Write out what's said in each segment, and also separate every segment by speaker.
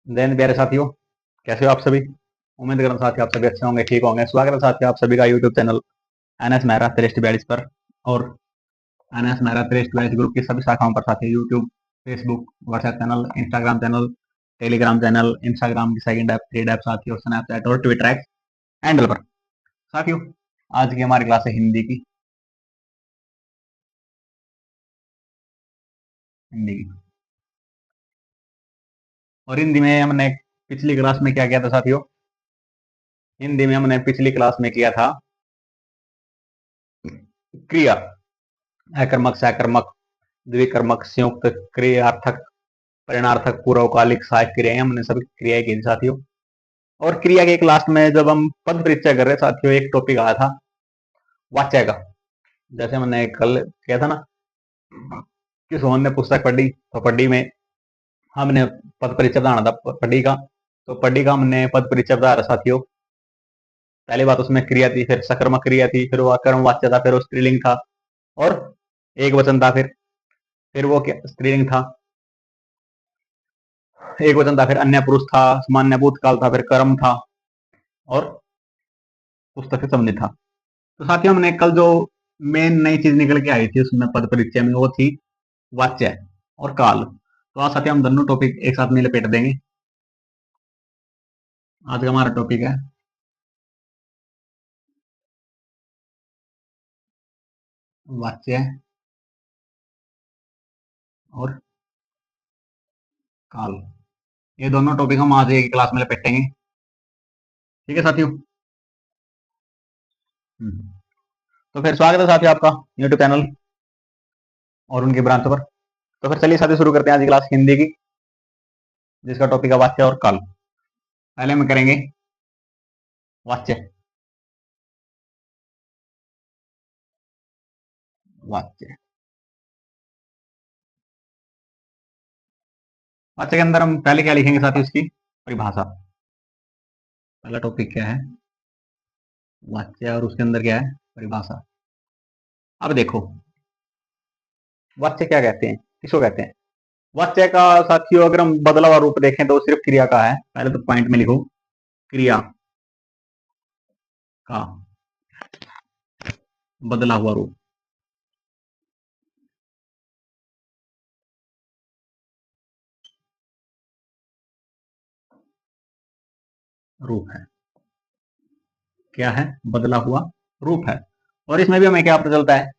Speaker 1: Then प्यारे साथियों, कैसे हो आप सभी। उम्मीद कर रहा हूँ साथी आप सभी अच्छे होंगे, ठीक होंगे। स्वागत है साथी आप सभी का यूट्यूब चैनल एनएस मेहरा 342 पर। और एनएस मेहरा 342 ग्रुप की सभी शाखाओं पर साथी YouTube, Facebook, WhatsApp channel, Instagram channel, Telegram channel, Instagram की सेकंड ऐप, थर्ड ऐप साथी, और स्नैपचैट और ट्विटर एक्स हैंडल पर साथियों। आज की हमारी क्लास है हिंदी की। और हिंदी में हमने पिछली क्लास में क्या किया था साथियों। हिंदी में हमने पिछली क्लास में किया था क्रिया, अकर्मक, सकर्मक, द्विकर्मक, संयुक्त, क्रियार्थक, परिणार्थक, पूर्वकालिक, सहायक क्रियाएं, हमने सभी क्रियाएं की थी साथियों। और क्रिया के क्लास में जब हम पद परिचय कर रहे साथियों, एक टॉपिक आया था वाच्य का। जैसे मैंने कल किया था ना कि सोहन ने पुस्तक पढ़ी, तो पढ़ी में हमने पद परिचय बताना था पढ़ी का। तो पढ़ी का हमने पद परिचय बताया साथियों। पहली बात उसमें क्रिया थी, फिर सकर्मक क्रिया थी, फिर वो अकर्म वाच्य था, फिर वो स्त्रीलिंग था, और एक वचन था, फिर वो क्या स्त्रीलिंग था, एक वचन था, फिर अन्य पुरुष था, सामान्य भूतकाल था, फिर कर्म था, और पुस्तक से संबंधित था। तो साथियों हमने कल जो मेन नई चीज निकल के आई थी उसमें पद परिचय में, वो थी वाच्य और काल। तो आज साथियों हम दोनों टॉपिक एक साथ में लपेट देंगे। आज का हमारा टॉपिक है वाच्य और काल। ये दोनों टॉपिक हम आज एक क्लास में लपेटेंगे, ठीक है साथियों। हम्म। तो फिर स्वागत है साथियों आपका यूट्यूब चैनल और उनकी ब्रांच पर। तो फिर चलिए साथियों शुरू करते हैं आज की क्लास हिंदी की, जिसका टॉपिक है वाच्य और काल। पहले हम करेंगे वाच्य। वाच्य वाच्य के अंदर हम पहले क्या लिखेंगे साथियों, उसकी परिभाषा। पहला टॉपिक क्या है, वाच्य, और उसके अंदर क्या है, परिभाषा। अब देखो वाच्य क्या कहते हैं, किसको कहते हैं। वाच्य का साथियों अगर हम बदला हुआ रूप देखें तो सिर्फ क्रिया का है। पहले तो पॉइंट में लिखो क्रिया का बदला हुआ रूप है। क्या है, बदला हुआ रूप है। और इसमें भी हमें क्या पता चलता है,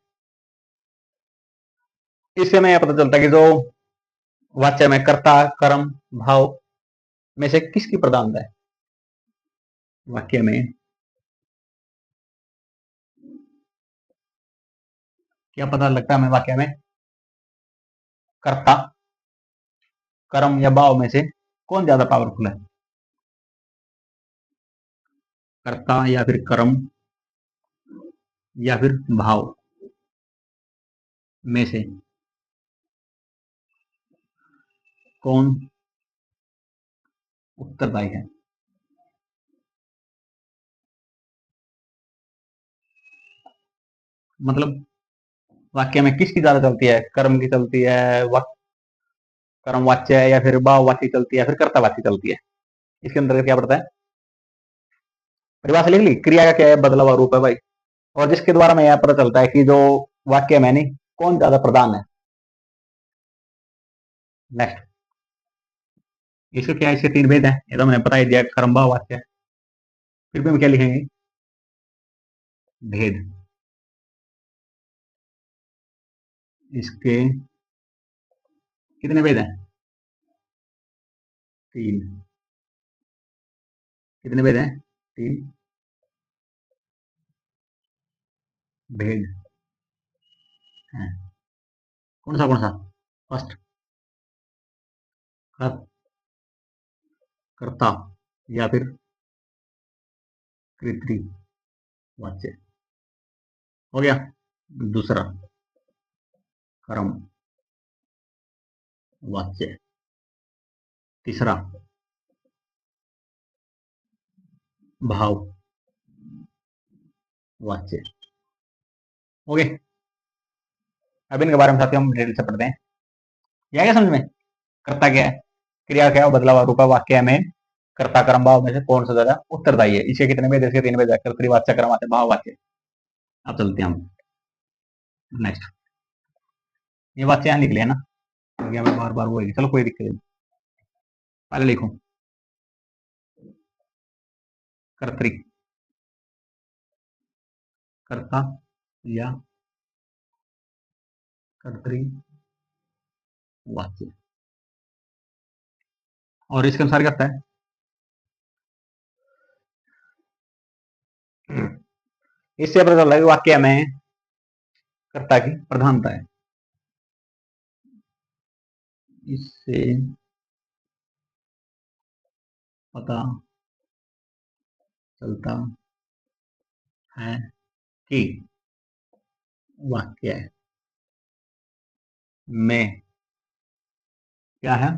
Speaker 1: इससे हमें यह पता चलता है कि जो वाच्य में कर्ता, कर्म, भाव में से किसकी प्रधानता है। वाक्य में क्या पता लगता है हमें, वाक्य में कर्ता, कर्म या भाव में से कौन ज्यादा पावरफुल है। कर्ता या फिर कर्म या फिर भाव में से कौन उत्तरदायी है। मतलब वाक्य में किसकी ज्यादा चलती है, कर्म की चलती है, कर्म वाच्य है, या फिर भाव वाच्य चलती है, या फिर कर्ता वाच्य चलती है। इसके अंदर क्या पड़ता है, परिभाषा लिख ली। क्रिया का क्या है, बदला हुआ रूप है भाई। और जिसके द्वारा में यह पता चलता है कि जो वाक्य में नहीं कौन ज्यादा प्रधान है। नेक्स्ट, इसके क्या है, इसके तीन भेद है, ये तो मैंने पता ही दिया, कर्म भाव वाच्य। फिर भी हम क्या लिखेंगे, भेद। इसके कितने भेद हैं, तीन। कितने भेद हैं, तीन भेद हैं। कौन सा, फर्स्ट, कर्ता या फिर कृत्रिम वाच्य, हो गया। दूसरा कर्म वाच्य। तीसरा भाव वाच्य। ओके, अब इनके बारे में साथियों हम डिटेल से पढ़ते हैं। यह क्या समझ में, कर्ता क्या है। क्रिया क्या बदला हुआ रूपा वाक्य में कर्ता कर्म भाव में से कौन सा ज्यादा उत्तरदायी है? इसके कितने भेद, इसके 3 भेद है। कर्तृवाच्य, कर्मवाच्य, भाववाच्य। अब चलते हैं हम नेक्स्ट। ये वाच्य यहाँ लिख लिया ना, क्योंकि हमें बार बार वो है। चलो कोई दिक्कत नहीं, पहले लिखो कर्तृ, कर्ता या कर्तृवाच्य। और इसके अनुसार क्या होता है? इससे पता चला कि वाक्य में कर्ता की प्रधानता है। इससे पता चलता है कि वाक्य में क्या है?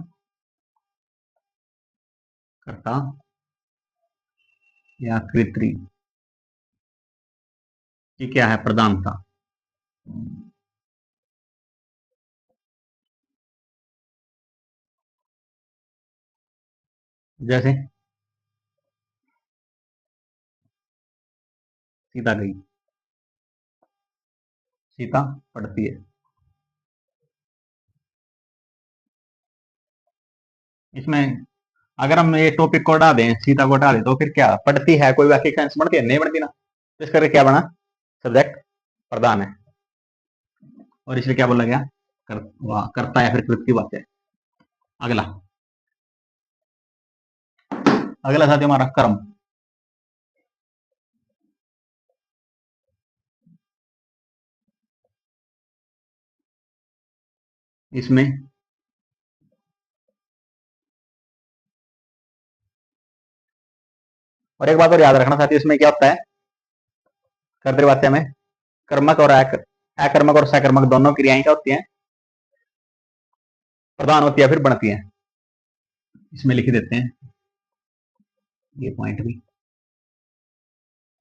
Speaker 1: कर्ता या कर्तृ की क्या है? प्रधानता। जैसे सीता गई, सीता पढ़ती है। इसमें अगर हम ये टॉपिक को हटा दें, सीता को हटा दें, तो फिर क्या पढ़ती है? कोई वाक्य सेंस बनती है? नहीं बनती ना। तो इस करके क्या बना? सब्जेक्ट प्रधान है, और इसलिए क्या बोला गया? करता या फिर कृत की बात है। अगला अगला साथी हमारा कर्म। इसमें और एक बात और याद रखना साथी, इसमें क्या होता है? कर्तृवाच्य में कर्मक और अकर्मक और सकर्मक दोनों क्रियाएं क्या होती हैं? प्रधान होती है, फिर बनती है। इसमें लिख देते हैं ये पॉइंट भी।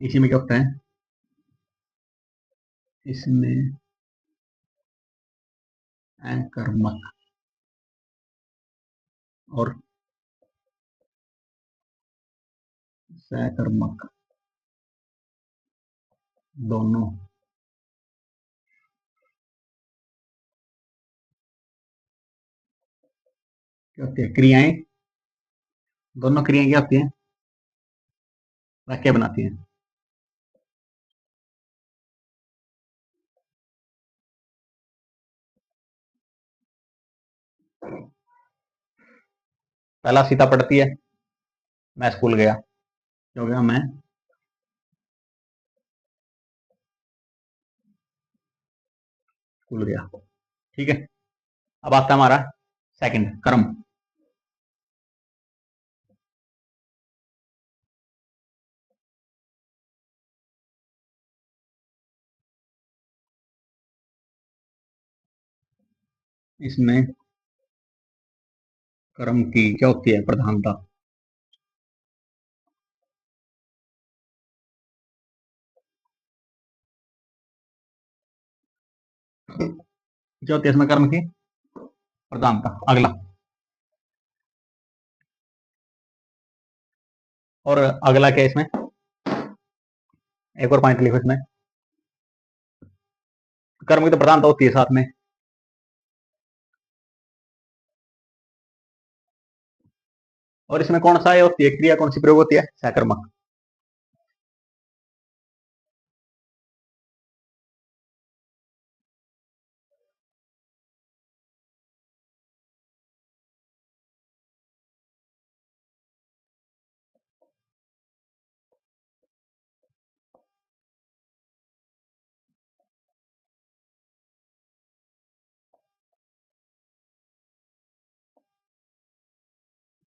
Speaker 1: इसी में क्या होता है? इसमें अकर्मक और सकर्मक दोनों क्या होती है? क्रियाएं। दोनों क्रियाएं क्या होती हैं? वाक्य बनाती हैं। पहला सीता पढ़ती है, मैं स्कूल गया। क्या हो गया? मैं स्कूल गया। ठीक है। अब आता है हमारा सेकंड कर्म। इसमें कर्म की क्या होती है? प्रधानता। क्या होती है इसमें कर्म की? प्रधानता। अगला और अगला क्या है इसमें? एक और पॉइंट लिखो इसमें। कर्म की तो प्रधानता होती है साथ में, और इसमें कौन सा ये होती है? क्रिया कौन सी प्रयोग होती है? सकर्मक।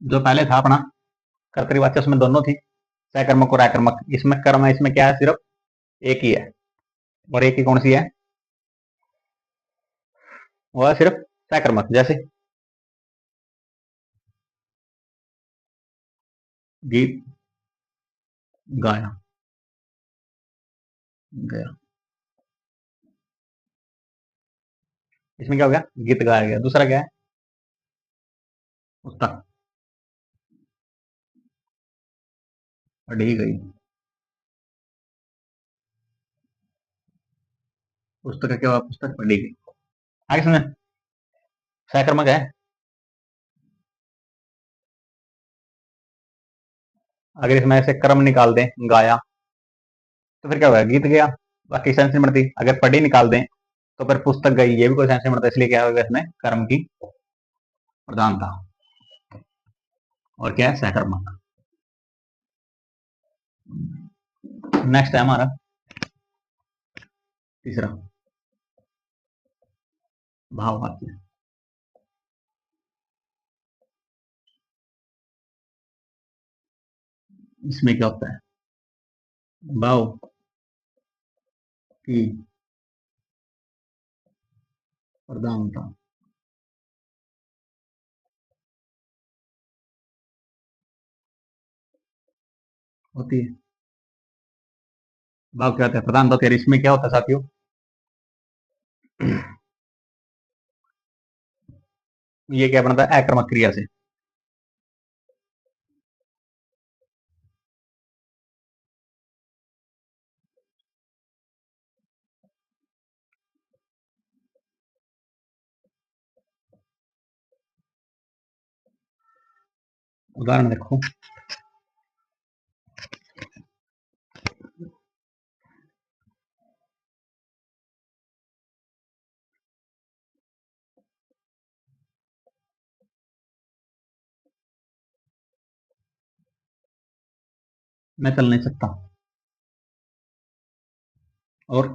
Speaker 1: जो पहले था अपना कर्तृवाच्य, उसमें दोनों थी, सकर्मक और अकर्मक। इसमें कर्म है, इसमें क्या है? सिर्फ एक ही है, और एक ही कौन सी है? वो है सिर्फ सकर्मक। जैसे गीत गाया गया, इसमें क्या हो गया? गीत गाया गया। दूसरा क्या है? पुस्तक। पढ़ी गई, पुस्तक क्या हुआ, पुस्तक पढ़ी गई। आगे सुने, सहकर्मक है। अगर इसमें से कर्म निकाल दें, गाया, तो फिर क्या होगा, गीत गया, बाकी सेंस नहीं बढ़ती। अगर पढ़ी निकाल दें तो फिर पुस्तक गई, ये भी कोई सेंस नहीं बढ़ता। इसलिए क्या होगा, इसमें कर्म की प्रधानता। और क्या है, सहकर्मक। नेक्स्ट है हमारा तीसरा, भाववाक्य। इसमें क्या होता है, भाव की प्रधानता होती है। भाव क्या होता है, प्रधानता होती है। इसमें क्या होता है साथियों, ये क्या बनता है, अकर्मक क्रिया से। उदाहरण देखो, मैं चल नहीं सकता, और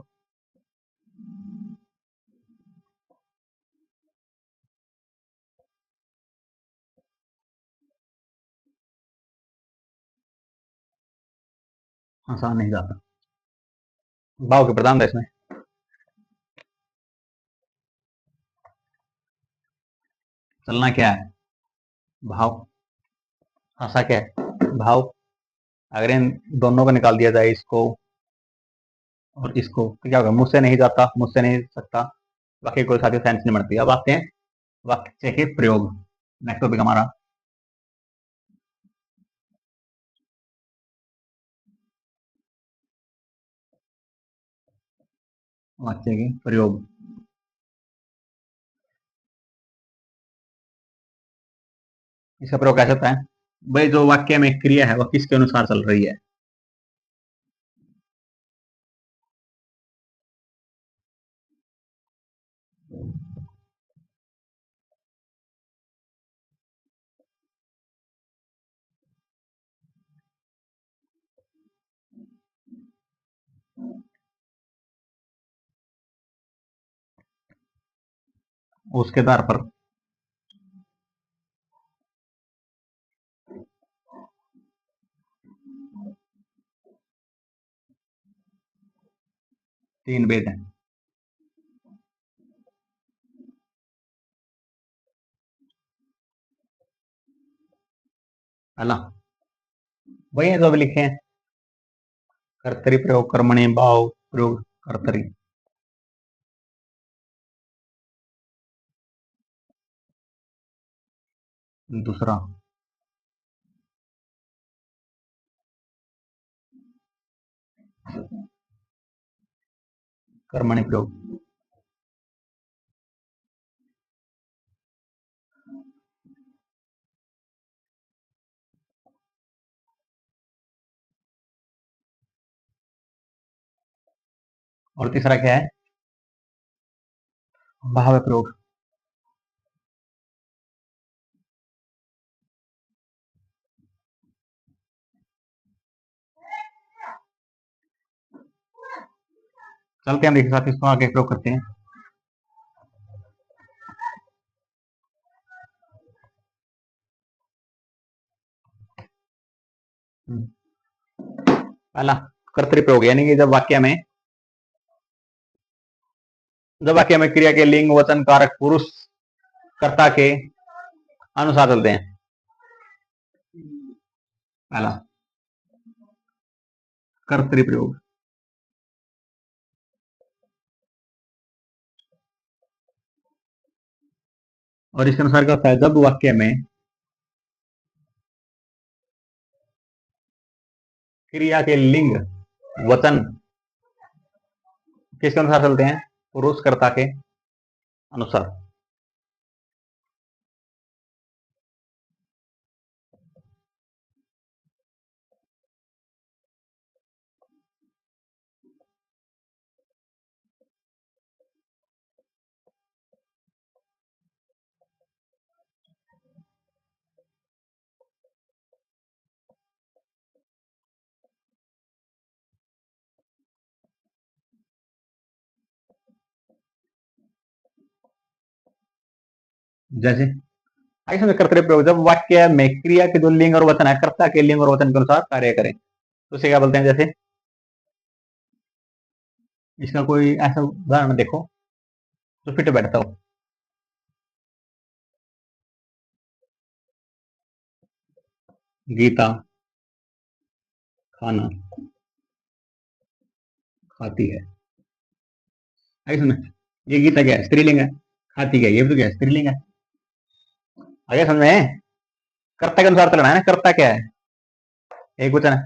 Speaker 1: हंसा नहीं जाता। भाव की प्रधानता इसमें। चलना क्या है, भाव। हंसा क्या है, भाव। अगर इन दोनों को निकाल दिया जाए, इसको और इसको, तो क्या होगा, मुझसे नहीं जाता, मुझसे नहीं सकता, बाकी कोई साथी सेंस नहीं बढ़ती। अब आते हैं वाक्य के प्रयोग। नेक्स्ट टॉपिक हमारा, वाक्य के प्रयोग। इसका प्रयोग कैसे होता है, भाई जो वाक्य में क्रिया है वह किसके अनुसार चल रही है। उसके आधार पर 3 भेद हैं। पहला, वही है जो अभी लिखे हैं, कर्तरी प्रयोग, कर्मणि भाव प्रयोग, कर्तरी। दूसरा, कर्मणि प्रयोग। और तीसरा क्या है, भाव प्रयोग। चलते हैं हम देखिए साथ इसको आगे प्रयोग करते हैं। पहला, कर्तरी प्रयोग, यानी कि जब वाक्य में क्रिया के लिंग, वचन, कारक, पुरुष, कर्ता के अनुसार चलते हैं। पहला, कर्तरी प्रयोग। और इसके अनुसार क्या होता है, जब वाक्य में क्रिया के लिंग वचन किसके अनुसार चलते हैं? पुरुष कर्ता के अनुसार। जैसे आगे समझ कर्तव्य प्रयोग, जब वाक्य में क्रिया के जो लिंग और वचन है कर्ता के लिंग और वचन के अनुसार कार्य करें, तो उसे क्या बोलते हैं? जैसे इसका कोई ऐसा उदाहरण देखो तो फिट बैठता हो। गीता खाना खाती है। आगे समझ, ये गीता क्या है? स्त्रीलिंग है। खाती क्या है? ये भी तो क्या है? स्त्रीलिंग है। आगे समझ में, कर्ता के अनुसार चलना है ना। कर्ता क्या है? एक वचन है।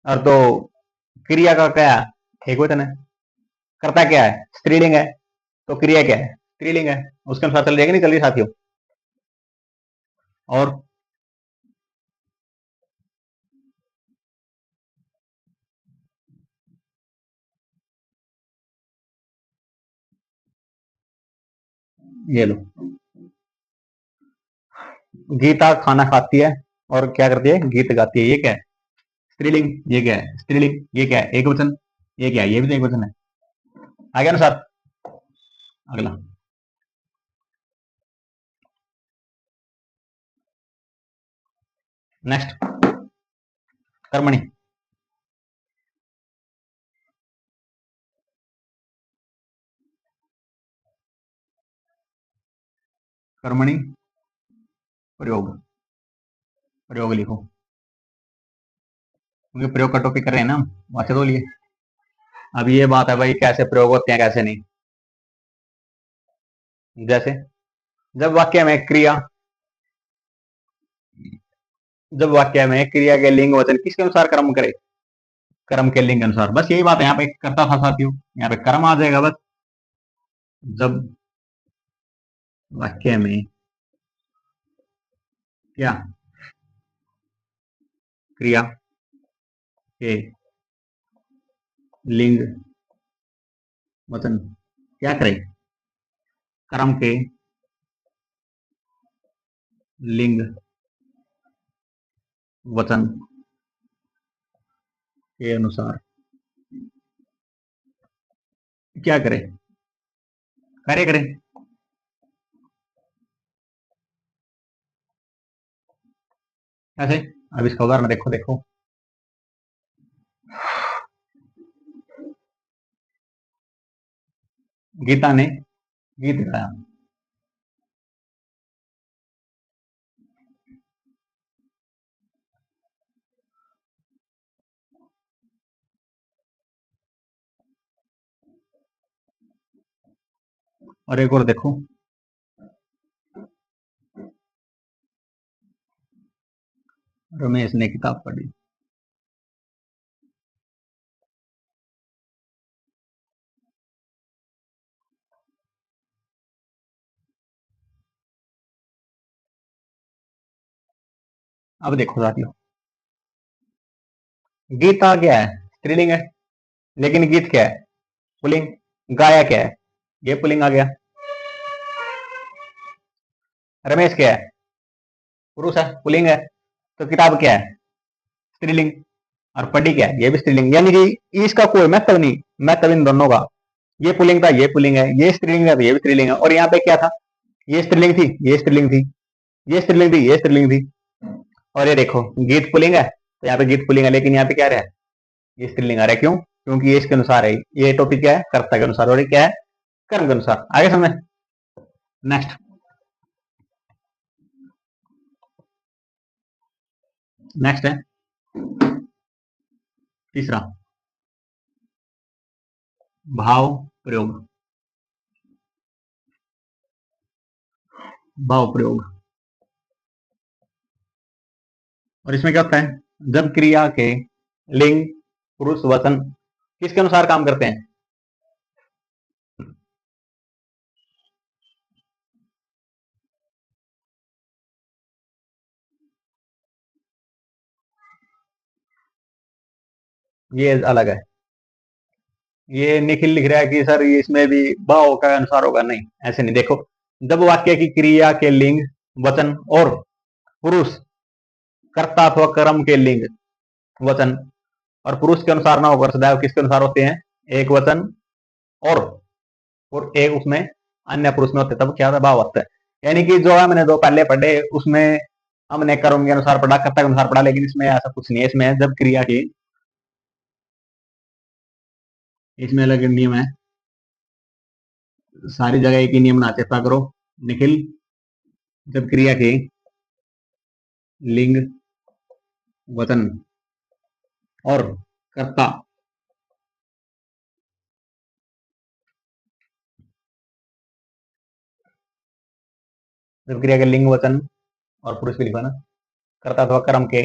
Speaker 1: और तो क्रिया का क्या है? एक वचन है। कर्ता क्या है? स्त्रीलिंग है। तो क्रिया क्या है? स्त्रीलिंग है। उसके अनुसार चल जाएगी, नहीं चल रही साथियों? और ये लो, गीता खाना खाती है और क्या करती है? गीत गाती है। ये क्या है? स्त्रीलिंग। ये क्या है? स्त्रीलिंग। ये क्या है? एक वचन। ये क्या है? ये भी तो एक वचन है। आगे अनुसार। अगला नेक्स्ट, कर्मणि। कर्मणि प्रयोग, प्रयोग लिखो, क्योंकि प्रयोग का टॉपिक कर रहे हैं ना हम, वाक्य तो लिए। अब ये बात है भाई, कैसे प्रयोग होते हैं कैसे नहीं। जैसे जब वाक्य में क्रिया, जब वाक्य में क्रिया के लिंग वचन किसके अनुसार कर्म करे? कर्म के लिंग अनुसार। बस यही बात है, यहाँ पे करता था साथियों, यहाँ पे कर्म आ जाएगा बस। जब वाक्य में क्या क्रिया के लिंग वचन क्या करे? कर्म के लिंग वचन के अनुसार क्या करे? कार्य करे। कैसे? अब इसका उदाहरण देखो, देखो गीता ने गीत गाया। और एक और देखो, रमेश ने किताब पढ़ी। अब देखो साथियों, गीता क्या है? स्त्रीलिंग है। लेकिन गीत क्या है? पुल्लिंग। गाया क्या है? ये पुल्लिंग आ गया। रमेश क्या है? पुरुष है, पुल्लिंग है। तो किताब क्या है? स्त्रीलिंग। और पढ़ी क्या है? ये भी स्त्रीलिंग। यानी कि इसका कोई महत्व नहीं, महत्व इन दोनों का। ये पुल्लिंग था, ये पुल्लिंग है। ये स्त्रीलिंग है, ये भी स्त्रीलिंग है। और यहाँ पे क्या था? ये स्त्रीलिंग थी, ये स्त्रीलिंग थी। ये स्त्रीलिंग थी, ये स्त्रीलिंग थी। और ये देखो, गीत पुल्लिंग है तो यहाँ पे गीत पुल्लिंग है, लेकिन यहाँ पे क्या रहा है? ये स्त्रीलिंग आ रहा है। क्यों? क्योंकि ये इसके अनुसार है। ये टॉपिक क्या है? कर्ता के अनुसार। और ये क्या है? कर्म के अनुसार। आगे समझ। नेक्स्ट, नेक्स्ट है तीसरा, भाव प्रयोग। भाव प्रयोग। और इसमें क्या होता है? जब क्रिया के लिंग, पुरुष, वचन किसके अनुसार काम करते हैं? ये अलग है। ये निखिल लिख रहा है कि सर ये इसमें भी भाव का अनुसार होगा। नहीं, ऐसे नहीं। देखो, जब वाक्य की क्रिया के लिंग, वचन और पुरुष, कर्ता अथवा कर्म के लिंग, वचन और पुरुष के अनुसार ना होकर सदैव किसके अनुसार होते हैं? एक वचन और एक उसमें अन्य पुरुष में होते, तब क्या होता है? भाव होता है। यानी कि जो हमने दो पहले पढ़े उसमें हमने कर्म के अनुसार पढ़ा, कर्ता के अनुसार पढ़ा, लेकिन इसमें ऐसा कुछ नहीं है। इसमें जब क्रिया की, इसमें अलग नियम है। सारी जगह एक ही नियम ना चेष्टा करो निखिल। जब क्रिया की लिंग, वचन और कर्ता जब क्रिया के लिंग, वचन और पुरुष भी लिखा ना, कर्ता अथवा कर्म के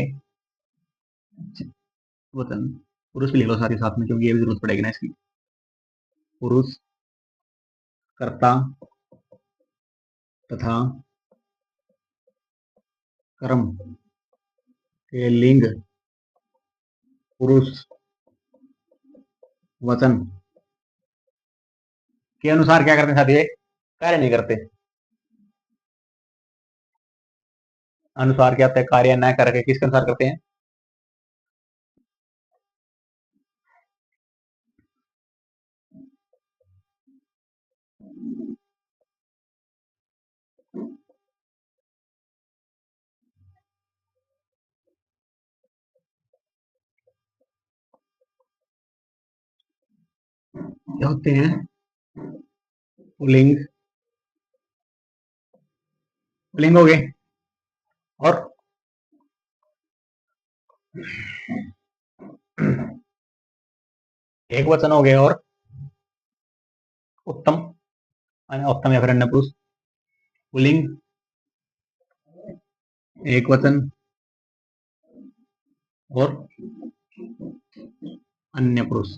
Speaker 1: वचन, पुरुष भी लिख लो साथ ही साथ में, क्योंकि ये भी जरूरत पड़ेगी ना इसकी। पुरुष, कर्ता तथा कर्म के लिंग, पुरुष, वचन के अनुसार क्या करते हैं साथी? कार्य नहीं करते। अनुसार क्या होता है? कार्य न करके किसके अनुसार करते हैं? क्या होते हैं? पुल्लिंग, पुल्लिंग हो गए और एक वचन हो गए और उत्तम, उत्तम या फिर अन्य पुरुष। पुल्लिंग, एक वचन और अन्य पुरुष।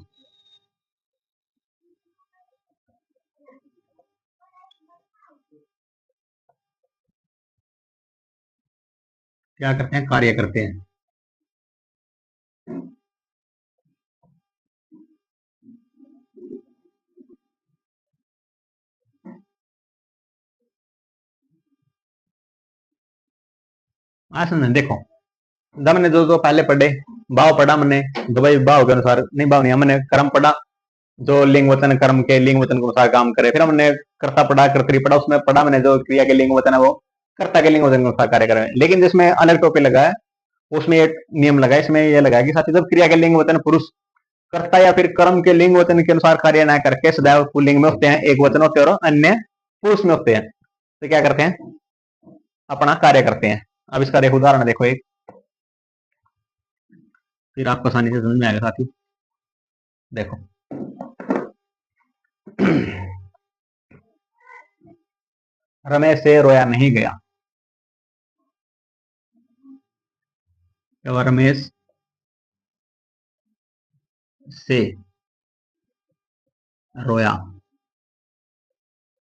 Speaker 1: क्या करते हैं? कार्य करते हैं। समझे? देखो, हमने जो पहले पढ़े, भाव पढ़ा हमने, तो भाई भाव के अनुसार नहीं, भाव नहीं, हमने कर्म पढ़ा जो लिंग वचन कर्म के लिंग वचन के अनुसार काम करे। फिर हमने कर्ता पढ़ा, कर्तरी पढ़ा, उसमें पढ़ा मैंने जो क्रिया के लिंग वचन है वो कर्ता के लिंग वचन के अनुसार कार्य करे। लेकिन जिसमें अलग टॉपिक लगा है उसमें एक नियम लगा है, इसमें यह लगा है कि साथी जब क्रिया के लिंग वचन पुरुष, कर्ता या फिर कर्म के लिंग वचन के अनुसार कार्य न करके सदैव पुल्लिंग में होते हैं, एक वचन होते हैं और अन्य पुरुष में होते हैं, तो क्या करते हैं? अपना कार्य करते हैं। अब इसका देखो उदाहरण देखो एक, फिर आपको आसानी से समझ में आएगा साथियों। देखो, रमेश से रोया नहीं गया। रमेश से रोया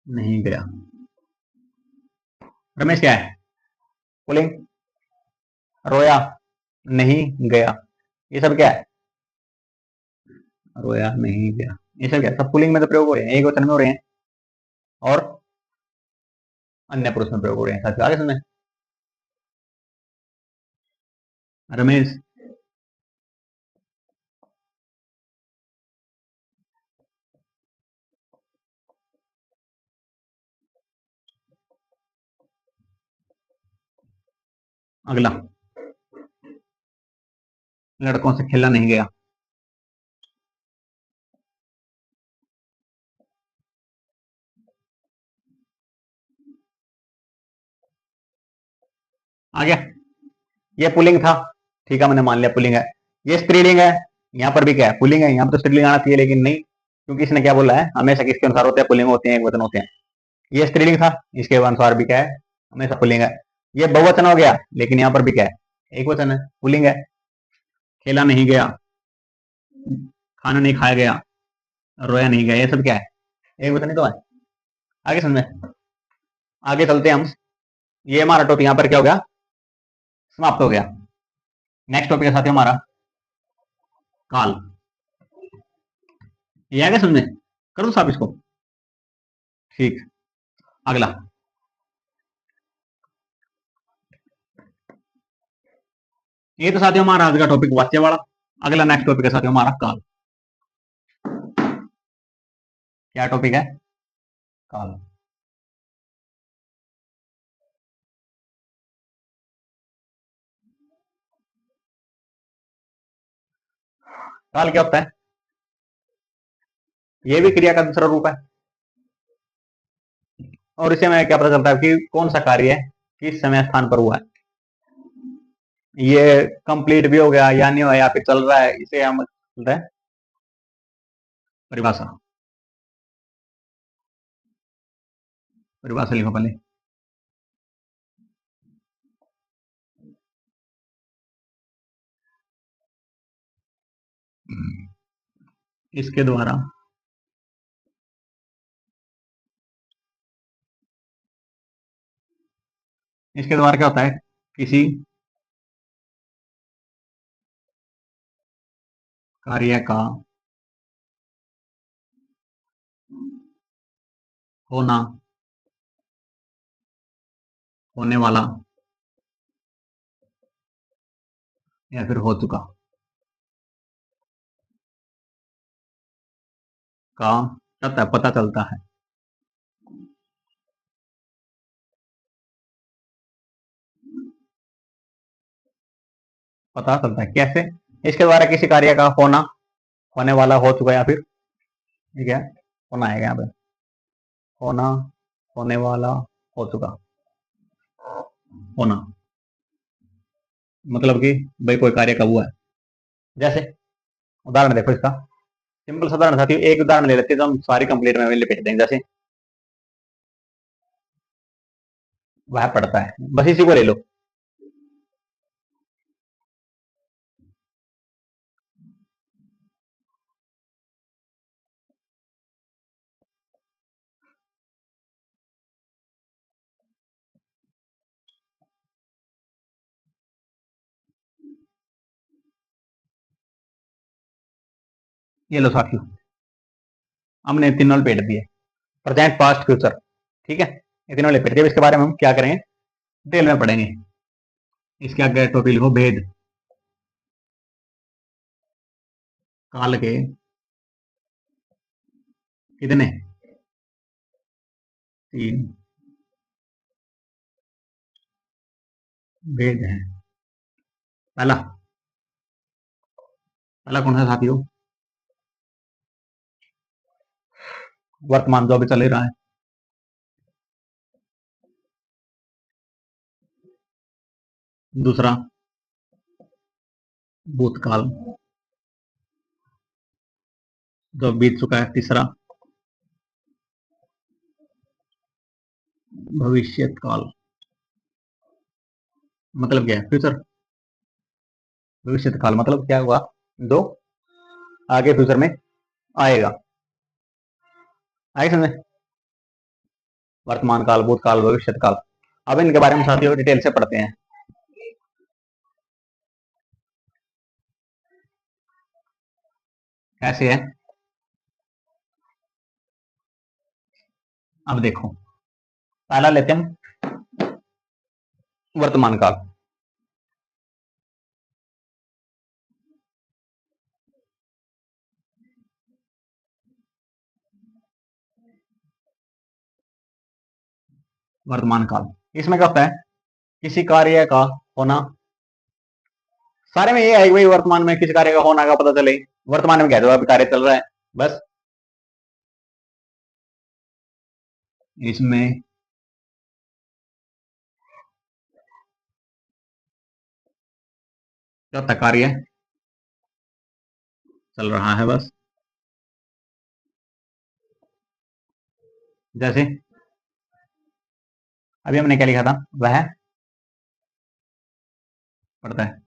Speaker 1: नहीं गया। रमेश क्या है? पुलिंग। रोया नहीं गया, ये सब क्या है? रोया नहीं गया, ये सब क्या? सब पुलिंग में तो प्रयोग हो रहे हैं, एक वचन में हो रहे हैं और अन्य पुरुष में प्रयोग हो रहे हैं। साथ आगे सुने, रमेश अगला लड़कों से खेलना नहीं गया। आ गया? ये पुलिंग था, ठीक है, मैंने मान लिया पुलिंग है। ये स्त्रीलिंग है, यहाँ पर भी क्या है? पुलिंग है। यहाँ पर तो स्त्रीलिंग आना चाहिए लेकिन नहीं, क्योंकि इसने क्या बोला है? हमेशा किसके अनुसार होते हैं? पुलिंग होते हैं, एक वचन होते हैं। ये स्त्रीलिंग था, इसके अनुसार भी क्या है? हमेशा पुलिंग है। ये बहुवचन हो गया, लेकिन यहाँ पर भी क्या है? एक वचन है, पुलिंग है। खेला नहीं गया, खाना नहीं खाया गया, रोया नहीं गया, ये सब क्या है? एक बता नहीं तो है। आगे समझ में, आगे चलते हैं हम। ये हमारा टॉपिक यहाँ पर क्या हो गया, समाप्त हो गया। नेक्स्ट टॉपिक है साथियों हमारा काल। ये आगे समझ में, कर दो साहब इसको। ठीक, अगला। ये तो साथियों हमारा आज का टॉपिक वाच्य वाला। अगला नेक्स्ट टॉपिक है साथियों हमारा काल। क्या टॉपिक है? काल। काल क्या होता है? ये भी क्रिया का दूसरा रूप है, और इसे में क्या पता चलता है कि कौन सा कार्य है किस समय स्थान पर हुआ है। ये कंप्लीट भी हो गया या नहीं हुआ या फिर चल रहा है, इसे हम बोलते हैं परिभाषा। परिभाषा लिखो पहले। इसके द्वारा इसके द्वारा क्या होता है, किसी कार्य का होना, होने वाला या फिर हो चुका का पता चलता है। पता चलता है कैसे? इसके द्वारा किसी कार्य का होना, होने वाला, हो चुका या फिर, ठीक है, होना आएगा यहाँ पे, होना, होने वाला, हो चुका। होना मतलब कि भाई कोई कार्य कब हुआ है। जैसे उदाहरण देखो इसका, सिंपल सा उदाहरण साथियों, एक उदाहरण ले लेते हैं तो हम सारी कंप्लीट में लपेट देंगे। जैसे वह पढ़ता है, बस इसी को ले लो। ये लो साथियों, हमने तीनों लपेट दिए, प्रेजेंट पास्ट फ्यूचर, ठीक है, ये तीनों लपेट दिए। इसके बारे में हम क्या करेंगे, डिटेल में पढ़ेंगे। इसके आगे टॉपिक लिखो भेद। काल के कितने, तीन भेद हैं। पहला, पहला कौन सा साथियों, वर्तमान जो अभी चल ही रहा है। दूसरा भूतकाल जो बीत चुका है। तीसरा भविष्य काल, मतलब क्या है, फ्यूचर। भविष्य काल मतलब क्या हुआ, दो आगे फ्यूचर में आएगा। आगे समझे, वर्तमान काल, भूतकाल, भविष्य काल। अब इनके बारे में साथियों डिटेल से पढ़ते हैं। कैसे है, अब देखो, पहला लेते हैं वर्तमान काल। वर्तमान काल, इसमें क्या होता है, किसी कार्य का होना। सारे में ये है कि भाई वर्तमान में किसी कार्य का होना का पता चले। वर्तमान में क्या है, अभी कार्य चल रहा है, बस। इसमें क्या होता है, कार्य चल रहा है बस। जैसे अभी हमने क्या लिखा था, वह पढ़ता है।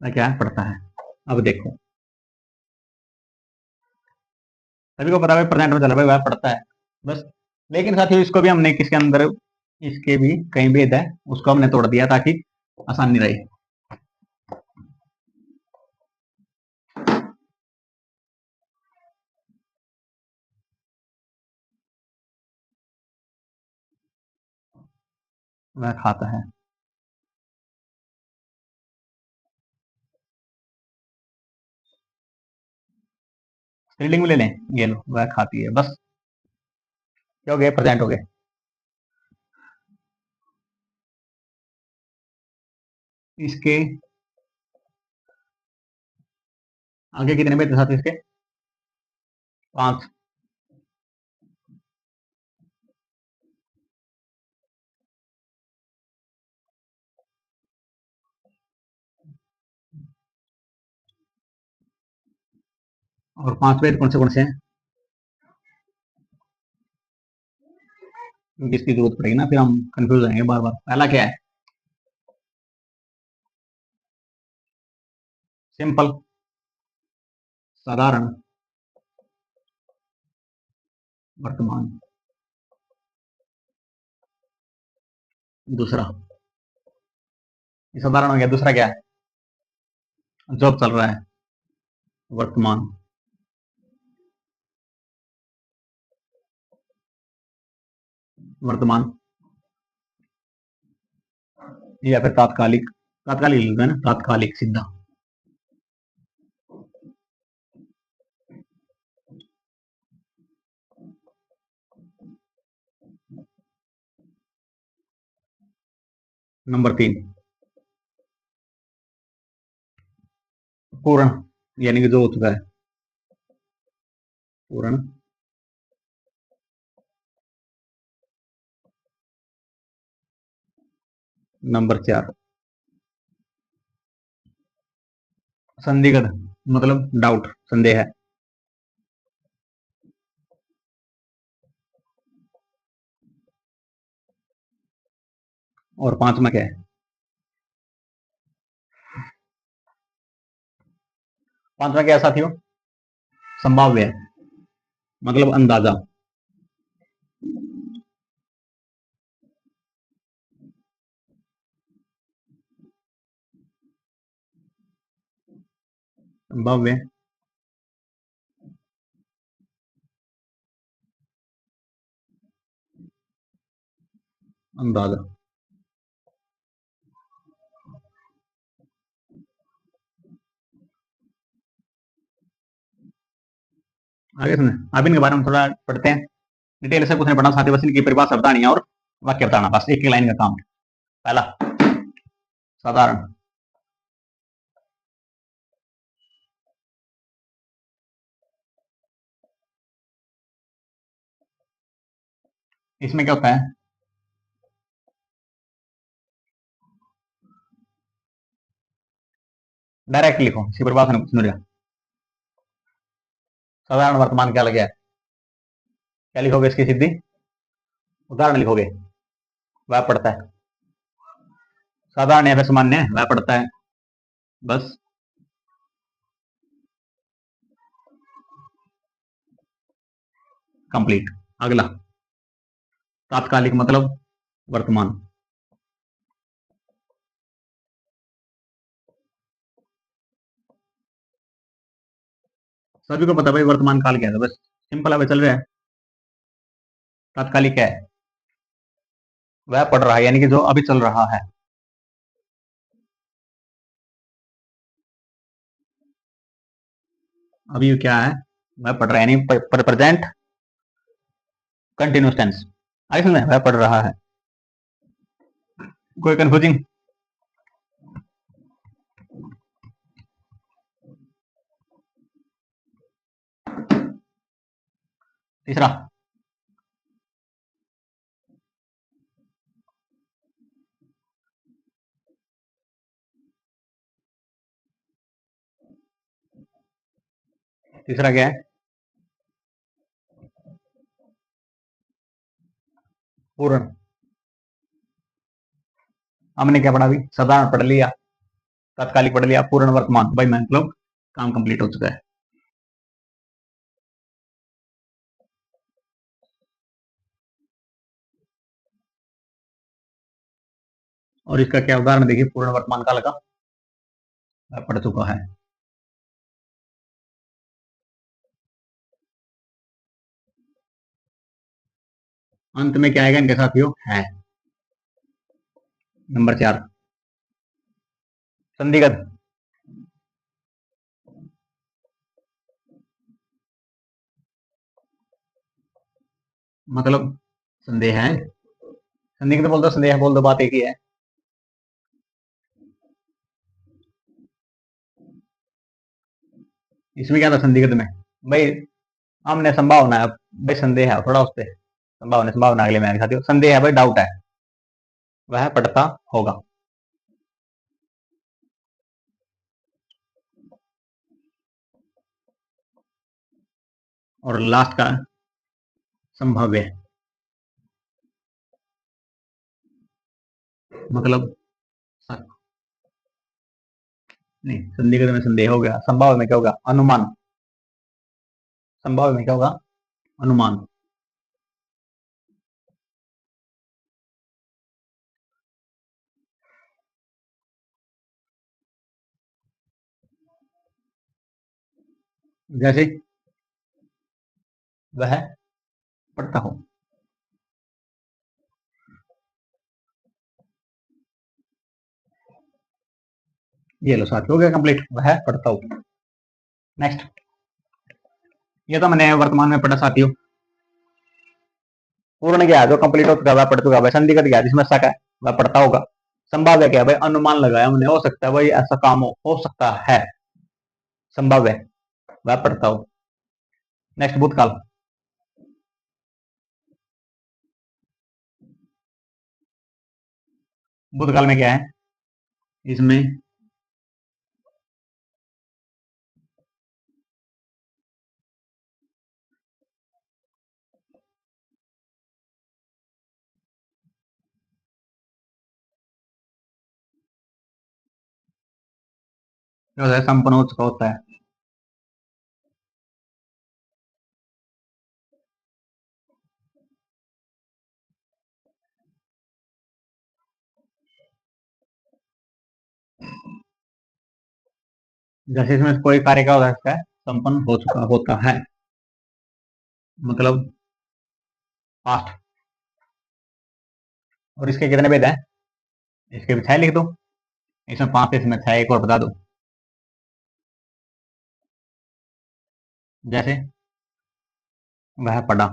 Speaker 1: वह क्या पढ़ता है। अब देखो सभी को पता है प्रेजेंट में चल रहा है, वह पढ़ता है बस। लेकिन साथियों इसको भी हमने किसके अंदर, इसके भी कई भेद है, उसको हमने तोड़ दिया ताकि आसानी रहे। वह खाता है, रीडिंग में ले लें, ये लो वह खाती है बस। क्या हो गया, प्रेजेंट हो गए। इसके आगे कितने भेद साथ इसके, 5। और 5 भेद कौन से हैं, जिसकी जरूरत पड़ेगी ना फिर हम कंफ्यूज होंगे बार बार। पहला क्या है, सिंपल, साधारण, वर्तमान। दूसरा, ये साधारण हो गया। दूसरा क्या है, जो अब चल रहा है, वर्तमान। वर्तमान या फिर तात्कालिक, तात्कालिक लिखते हैं ना, तात्कालिक सीधा। नंबर 3, पूर्ण, यानी कि जो हो चुका है, पूर्ण। नंबर 4, संदिग्ध, मतलब डाउट, संदेह है। और 5वां क्या है, 5वां क्या है साथियों, संभाव्य है, मतलब अंदाजा। संभाव्य, अंदाजा। आगे सुने, अब इनके बारे में थोड़ा पढ़ते हैं। डिटेल से कुछ नहीं पढ़ना साथी, बस इनकी परिभाषा बतानी है और वाक्य बताना, बस एक लाइन का काम है। पहला, साधारण, इसमें क्या होता है, डायरेक्ट लिखो, इसी परिभाषा में कुछ नहीं रहा। साधारण वर्तमान क्या लगे, क्या लिखोगे इसकी सीधी, उदाहरण लिखोगे, वह पढ़ता है। साधारण या फिर सामान्य, वह पढ़ता है बस। कंप्लीट। अगला, तात्कालिक, मतलब वर्तमान। सभी को पता भाई वर्तमान काल क्या है, बस सिंपल अभी चल रहा है। तात्कालिक क्या है, वह पढ़ रहा है, यानी कि जो अभी चल रहा है। अभी क्या है, वह पढ़ रहा है, यानी प्रेजेंट कंटिन्यूस टेंस। आगे सुन, वह पढ़ रहा है। कोई कंफ्यूजिंग, तीसरा, तीसरा क्या है, पूर्ण। हमने क्या पढ़ा अभी, साधारण पढ़ लिया, तात्कालिक पढ़ लिया, पूर्ण वर्तमान भाई मतलब काम कंप्लीट हो चुका है। और इसका क्या उदाहरण देखिए, पूर्ण वर्तमान काल का पढ़ चुका है। अंत में क्या आएगा इनके साथियों, है। नंबर 4 संदिग्ध। मतलब संदेह है, संदिग्ध बोल दो, संदेह बोल दो, बात एक ही है। इसमें क्या था संदिग्ध में, भाई हमने संभावना है, भाई संदेह है थोड़ा, उससे संभावना, संभावना अगले में साथियों, संदेह है भाई, डाउट है, वह पढ़ता होगा। और लास्ट का संभाव्य, मतलब नहीं, संदिग्ध में संदेह हो गया, संभाव्य में क्या होगा, अनुमान, संभाव्य में क्या होगा, अनुमान। जैसे वह पढ़ता हो, ये लो साथ हो गया कंप्लीट, वह पढ़ता हो। नेक्स्ट, ये तो मैंने वर्तमान में पढ़ा साथियों। पूर्ण क्या है, जो कंप्लीट हो चुका है वह पढ़ चुका है। संदिग्ध क्या है, जिसमें शक है वह पढ़ता होगा। संभाव्य क्या है भाई, अनुमान लगाया हमने, हो सकता है भाई ऐसा काम हो सकता है, संभाव्य वह पढ़ता हो। नेक्स्ट, भूतकाल। भूतकाल में क्या है, इसमें क्या होता है, संपन्न हो चुका होता है। जैसे इसमें कोई कार्य क्या हो सकता है, संपन्न हो चुका होता है, मतलब पास्ट। और इसके कितने भेद हैं, इसके भी 6 लिख दो, इसमें 5 थे, इसमें 6, एक और बता दो। जैसे वह पढ़ा,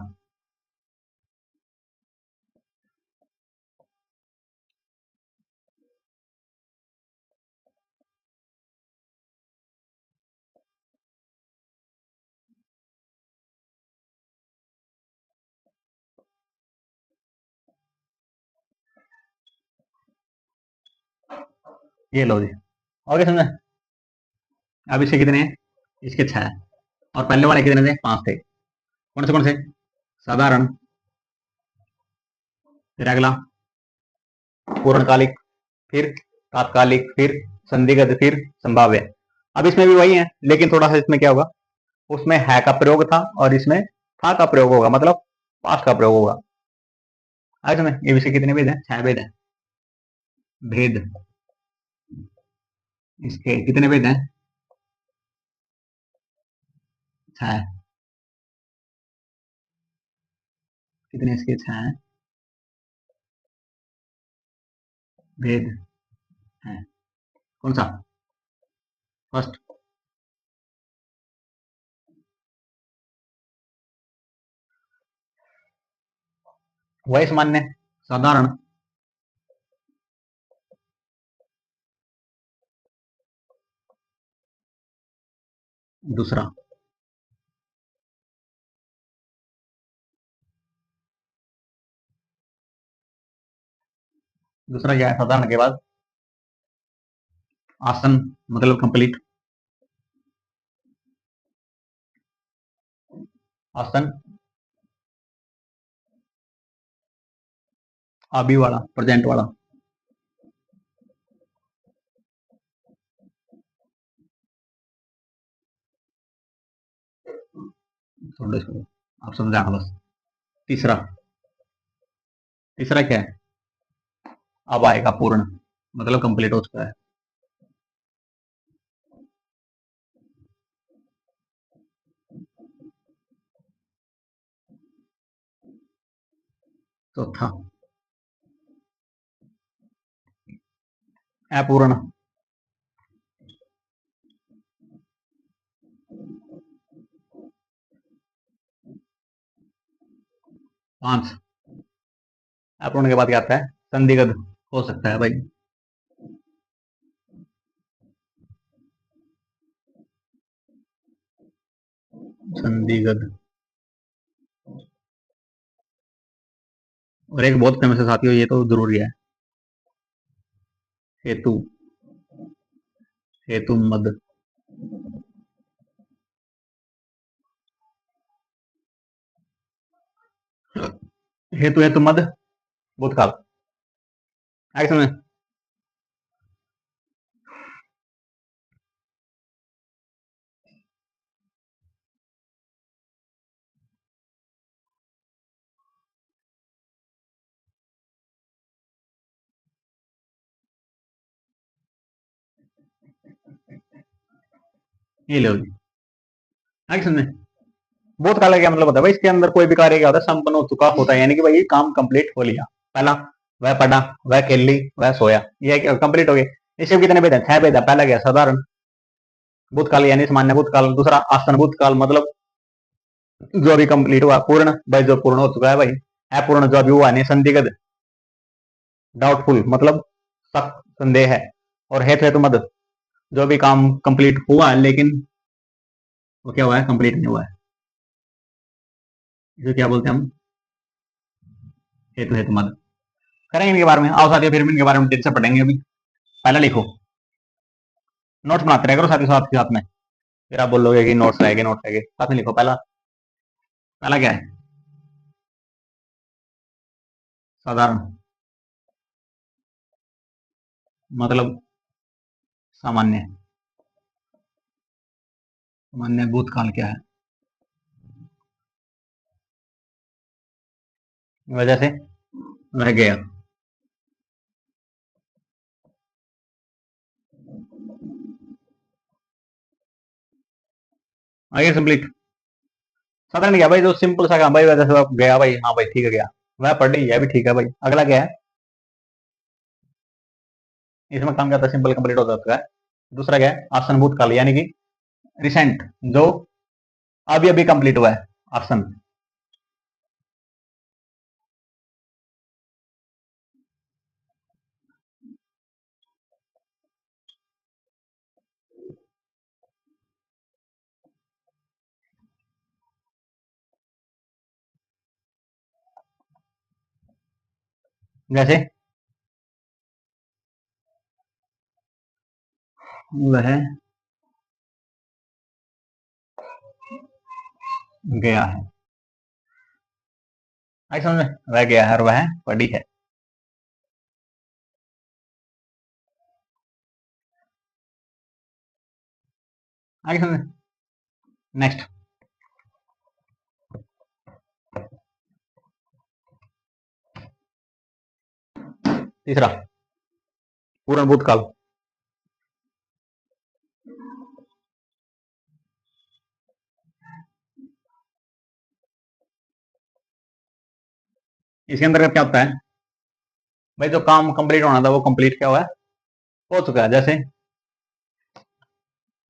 Speaker 1: ये लो जी, और क्या समझे। अब इसके कितने हैं, इसके 6, और पहले वाले कितने थे, 5 थे। कौन से, साधारण, फिर अगला पूर्णकालिक, फिर तात्कालिक, फिर संदिग्ध, फिर संभाव्य। अब इसमें भी वही है, लेकिन थोड़ा सा इसमें क्या होगा, उसमें है का प्रयोग था और इसमें था का प्रयोग होगा, मतलब पास्ट का प्रयोग होगा। आज में ये विषय कितने भेद है, 6 भेद है। भेद, इसके कितने भेद हैं, 6। कितने इसके 6 हैं, भेद है। कौन सा, फर्स्ट, वही सामान्य, साधारण, दूसरा, दूसरा क्या है, साधारण के बाद आसन, मतलब कंप्लीट, आसन, अभी वाला, प्रेजेंट वाला, छोड़ो इसको, आप समझाना बस। तीसरा, तीसरा क्या है? अब आएगा पूर्ण, मतलब कंप्लीट हो चुका है। चौथा, अपूर्ण। 5, अपूर्ण के बाद क्या आता है? संदिग्ध हो सकता है भाई। संदिग्ध। और एक बहुत फेमस है साथियों, ये तो जरूरी है, हेतु, हेतु मद। हेतु, हेतु मद, भूतकाल। आगे समझ। ये लो जी, आगे समझ। भूतकाल का क्या मतलब होता है भाई? इसके अंदर कोई भी कार्य क्या होता है? संपन्न हो चुका होता है, यानी कि भाई काम कंप्लीट हो लिया। पहला, वह पढ़ा, वह खेल ली, वह सोया, ये कंप्लीट हो गया। इसके कितने भेद हैं? 6 भेद है। पहला क्या? साधारण भूतकाल यानी सामान्य भूतकाल। दूसरा आसन भूतकाल, मतलब जो अभी कंप्लीट हुआ। पूर्ण भाई, जो पूर्ण हो चुका है भाई। अपूर्ण, जो अभी हुआ नहीं। संदिग्ध, डाउटफुल, मतलब शक, संदेह है। और हेतु, हेतु मद, जो भी काम कंप्लीट हुआ लेकिन वो क्या हुआ है? कंप्लीट नहीं हुआ है। इसे क्या बोलते हैं हम? हेतु, हेतु मद। करेंगे इनके बारे में, आओ साथियों फिर इनके बारे में डिटेल से पढ़ेंगे। अभी पहला लिखो, नोट्स बनाते रह करो साथ ही साथ के साथ में। फिर आप बोलोगे कि नोट्स रहेंगे, नोट्स रहेंगे, साथ में लिखो। पहला, पहला क्या है? साधारण, मतलब सामान्य। सामान्य भूतकाल क्या है? वजह से वह गया। आगे कंप्लीट। साधारण क्या भाई? जो सिंपल सा काम भाई, वजह से गया भाई, हाँ भाई ठीक है गया। वह पढ़ ली, यह भी ठीक है भाई। अगला क्या है? इसमें काम क्या था? सिंपल कंप्लीट हो जाता है। दूसरा क्या है? आसन भूतकाल, यानी कि रिसेंट, जो अभी अभी कंप्लीट हुआ है। आसन, जैसे वह गया है। आई समझ में? वह गया है और वह पढ़ी है। आगे समझ। नेक्स्ट, तीसरा, पूर्ण भूतकाल। इसके अंदर क्या होता है भाई? जो काम कंप्लीट होना था वो कंप्लीट क्या हुआ है? हो चुका है। जैसे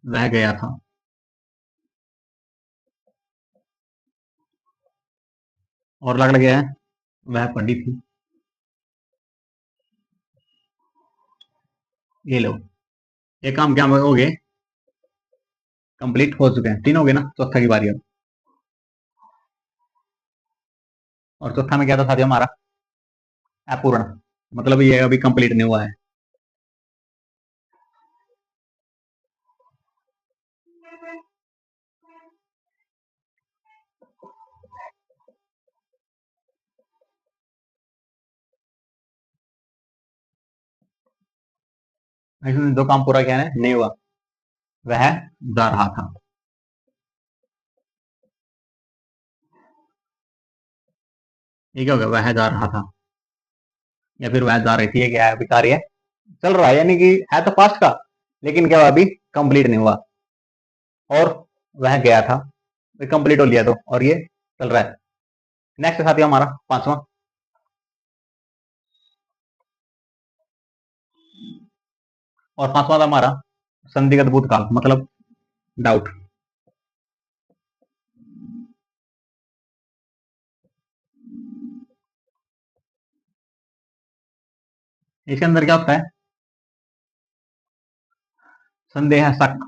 Speaker 1: वह गया था, और लग गया है वह पढ़ी थी। ये लो, ये काम क्या हो गए? कंप्लीट हो चुके हैं। 3 हो गए ना? चौथा की बारी अब। और चौथा में क्या था साथियों हमारा? अपूर्ण, मतलब ये अभी कंप्लीट नहीं हुआ है। इसमें जो काम पूरा क्या है? नहीं हुआ, वह जा रहा था। ये क्या हो गया, वह जा रहा था, या फिर वह जा रही थी, ये क्या है, अभी कार्य चल रहा है, यानी कि है तो पास्ट का, लेकिन क्या हुआ, अभी कंप्लीट नहीं हुआ। और वह गया था, कंप्लीट हो लिया तो, और ये चल रहा है। नेक्स्ट साथी हमारा पांचवा, और पांचवा था हमारा संदिग्ध भूतकाल, मतलब डाउट। इसके अंदर क्या होता है, संदेह, शक।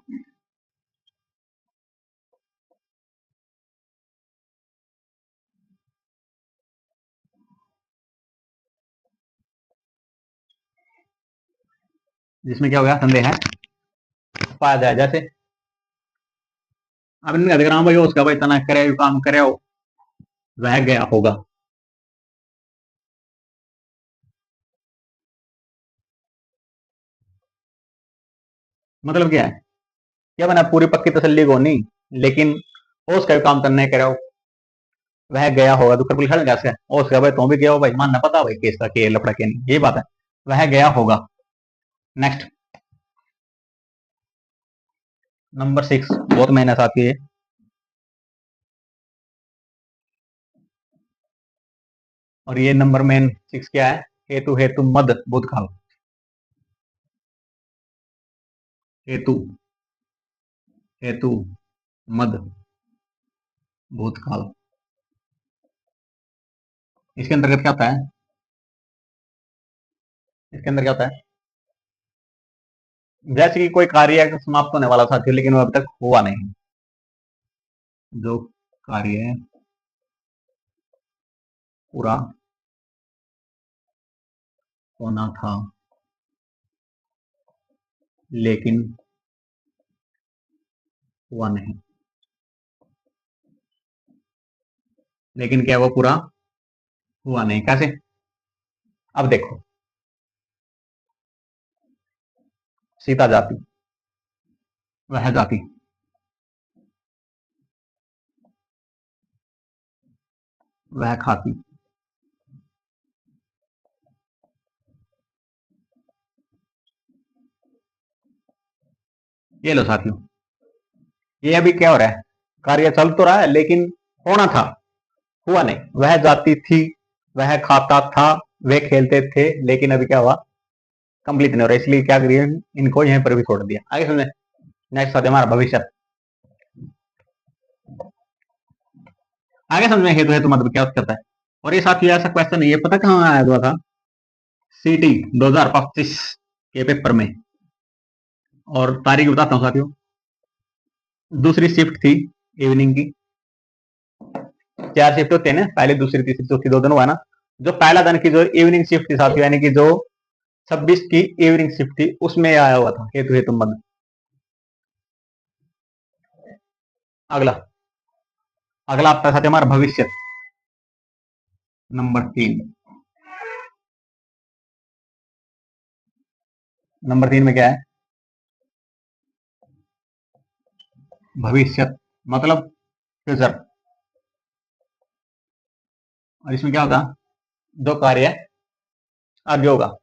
Speaker 1: जिसमें क्या हो गया, संदेह है पाया जाए, जैसे अब इनका देख रहा हूँ भाई, उसका भाई इतना करे काम करे हो, वह गया होगा। मतलब क्या है, क्या बना, पूरी पक्की तसल्ली को नहीं, लेकिन वो उसका भी काम करने करे हो, वह गया होगा, तो बिल्कुल खड़ कैसे, और उसका भाई तुम भी गया हो भाई, मानना पता भाई केस का के लफड़ा के नहीं, ये बात है, वह गया होगा। नेक्स्ट, नंबर 6, बहुत मेहनत आती है। और ये नंबर मेन 6 क्या है, हेतु हेतु मद भूतकाल, हेतु हेतु मद भूतकाल। इसके अंतर्गत क्या होता है, इसके अंदर क्या होता है, जैसे कि कोई कार्य समाप्त होने वाला था, लेकिन वो अभी तक हुआ नहीं, जो कार्य पूरा होना था, लेकिन हुआ नहीं, लेकिन क्या वो पूरा हुआ नहीं, कैसे, अब देखो, सीता जाती, वह जाती, वह खाती, ये लो साथियों, ये अभी क्या हो रहा है, कार्य चल तो रहा है, लेकिन होना था, हुआ नहीं, वह जाती थी, वह खाता था, वे खेलते थे, लेकिन अभी क्या हुआ, कंप्लीट नहीं हो रहा, इसलिए क्या करिए, इनको यहीं पर भी छोड़ दिया। आगे समझे, नेक्स्ट साथी हमारा भविष्य, आगे समझे, हेतु हेतु मतलब क्या करता है। और ये साथी ऐसा क्वेश्चन है, ये पता कहाँ आया हुआ था, सीटी 2025 के पेपर में, और तारीख बताता हूँ साथियों, दूसरी शिफ्ट थी इवनिंग की, 4 शिफ्ट होते हैं ना, पहले दूसरी तीसरी चौथी 2 दिन हुआ ना, जो पहला दिन की जो इवनिंग शिफ्ट थी साथियों, यानी कि जो 26 की इवनिंग शिफ्ट थी, उसमें आया हुआ था हेतु हेतु मद। अगला, अगला आपका साथ हमारा भविष्य, नंबर 3, नंबर 3 में क्या है, भविष्य मतलब फ्यूचर। और इसमें क्या होगा, जो कार्य आगे होगा,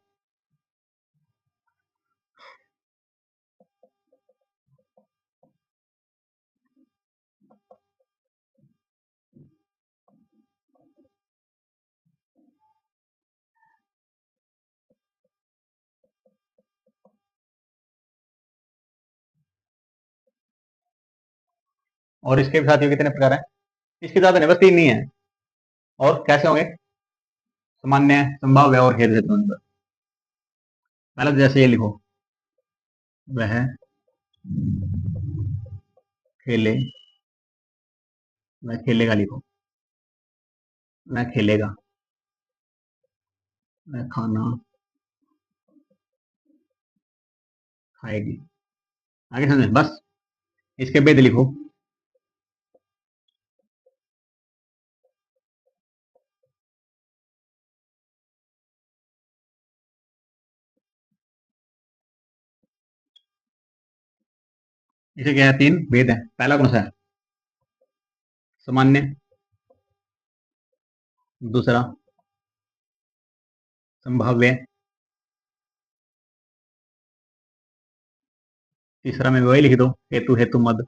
Speaker 1: और इसके भी साथियों कितने प्रकार है, इसके ज्यादा नहीं, बस 3 ही है। और कैसे होंगे, सामान्य, संभाव्य और हेतु हेतु। पहले तो जैसे ये लिखो, वह खेले, वह खेलेगा लिखो, वह खेलेगा, वह खाना खाएगी। आगे समझे, बस इसके भेद लिखो, इसे क्या है, 3 भेद है। पहला कौन सा है, सामान्य, दूसरा संभाव्य, तीसरा में वही लिख दो, हेतु हेतु मद।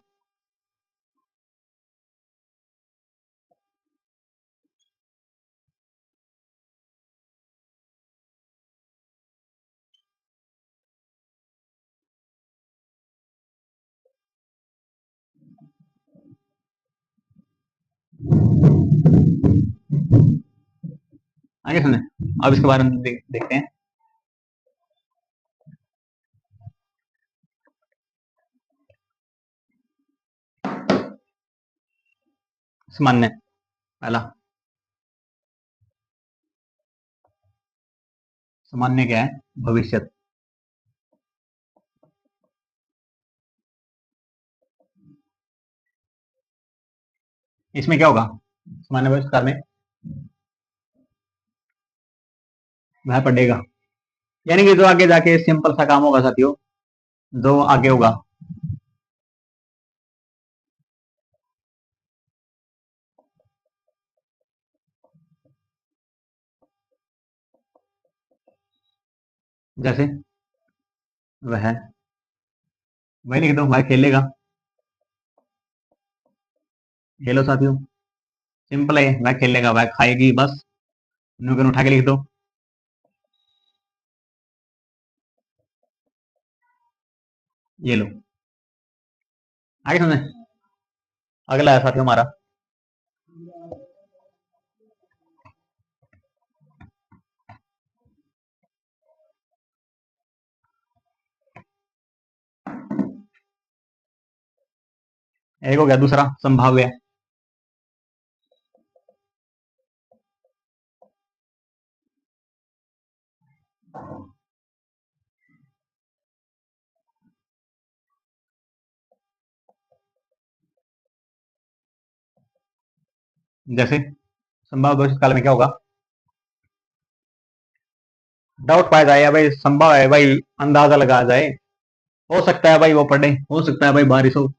Speaker 1: आगे सुने, अब इसके बारे में देखते हैं। सामान्य, पहला सामान्य क्या है? भविष्य। इसमें क्या होगा? सामान्य भविष्य काल में वह पढ़ेगा, यानी कि जो आगे जाके सिंपल सा काम होगा साथियों, जो आगे होगा, जैसे वह लिख दो, वह खेलेगा। खेलो साथियों, सिंपल है, वह खेलेगा, वह खाएगी, बस न्यूटन उठा के लिख दो। ये लो, आगे समझे। अगला है साथियों हमारा एक हो गया, दूसरा संभाव्य। जैसे संभाव्य भविष्य काल में क्या होगा? डाउट पाया जाए, या भाई संभव है भाई, अंदाजा लगाया जाए, हो सकता है भाई वो पढ़े, हो सकता है भाई बारिश हो।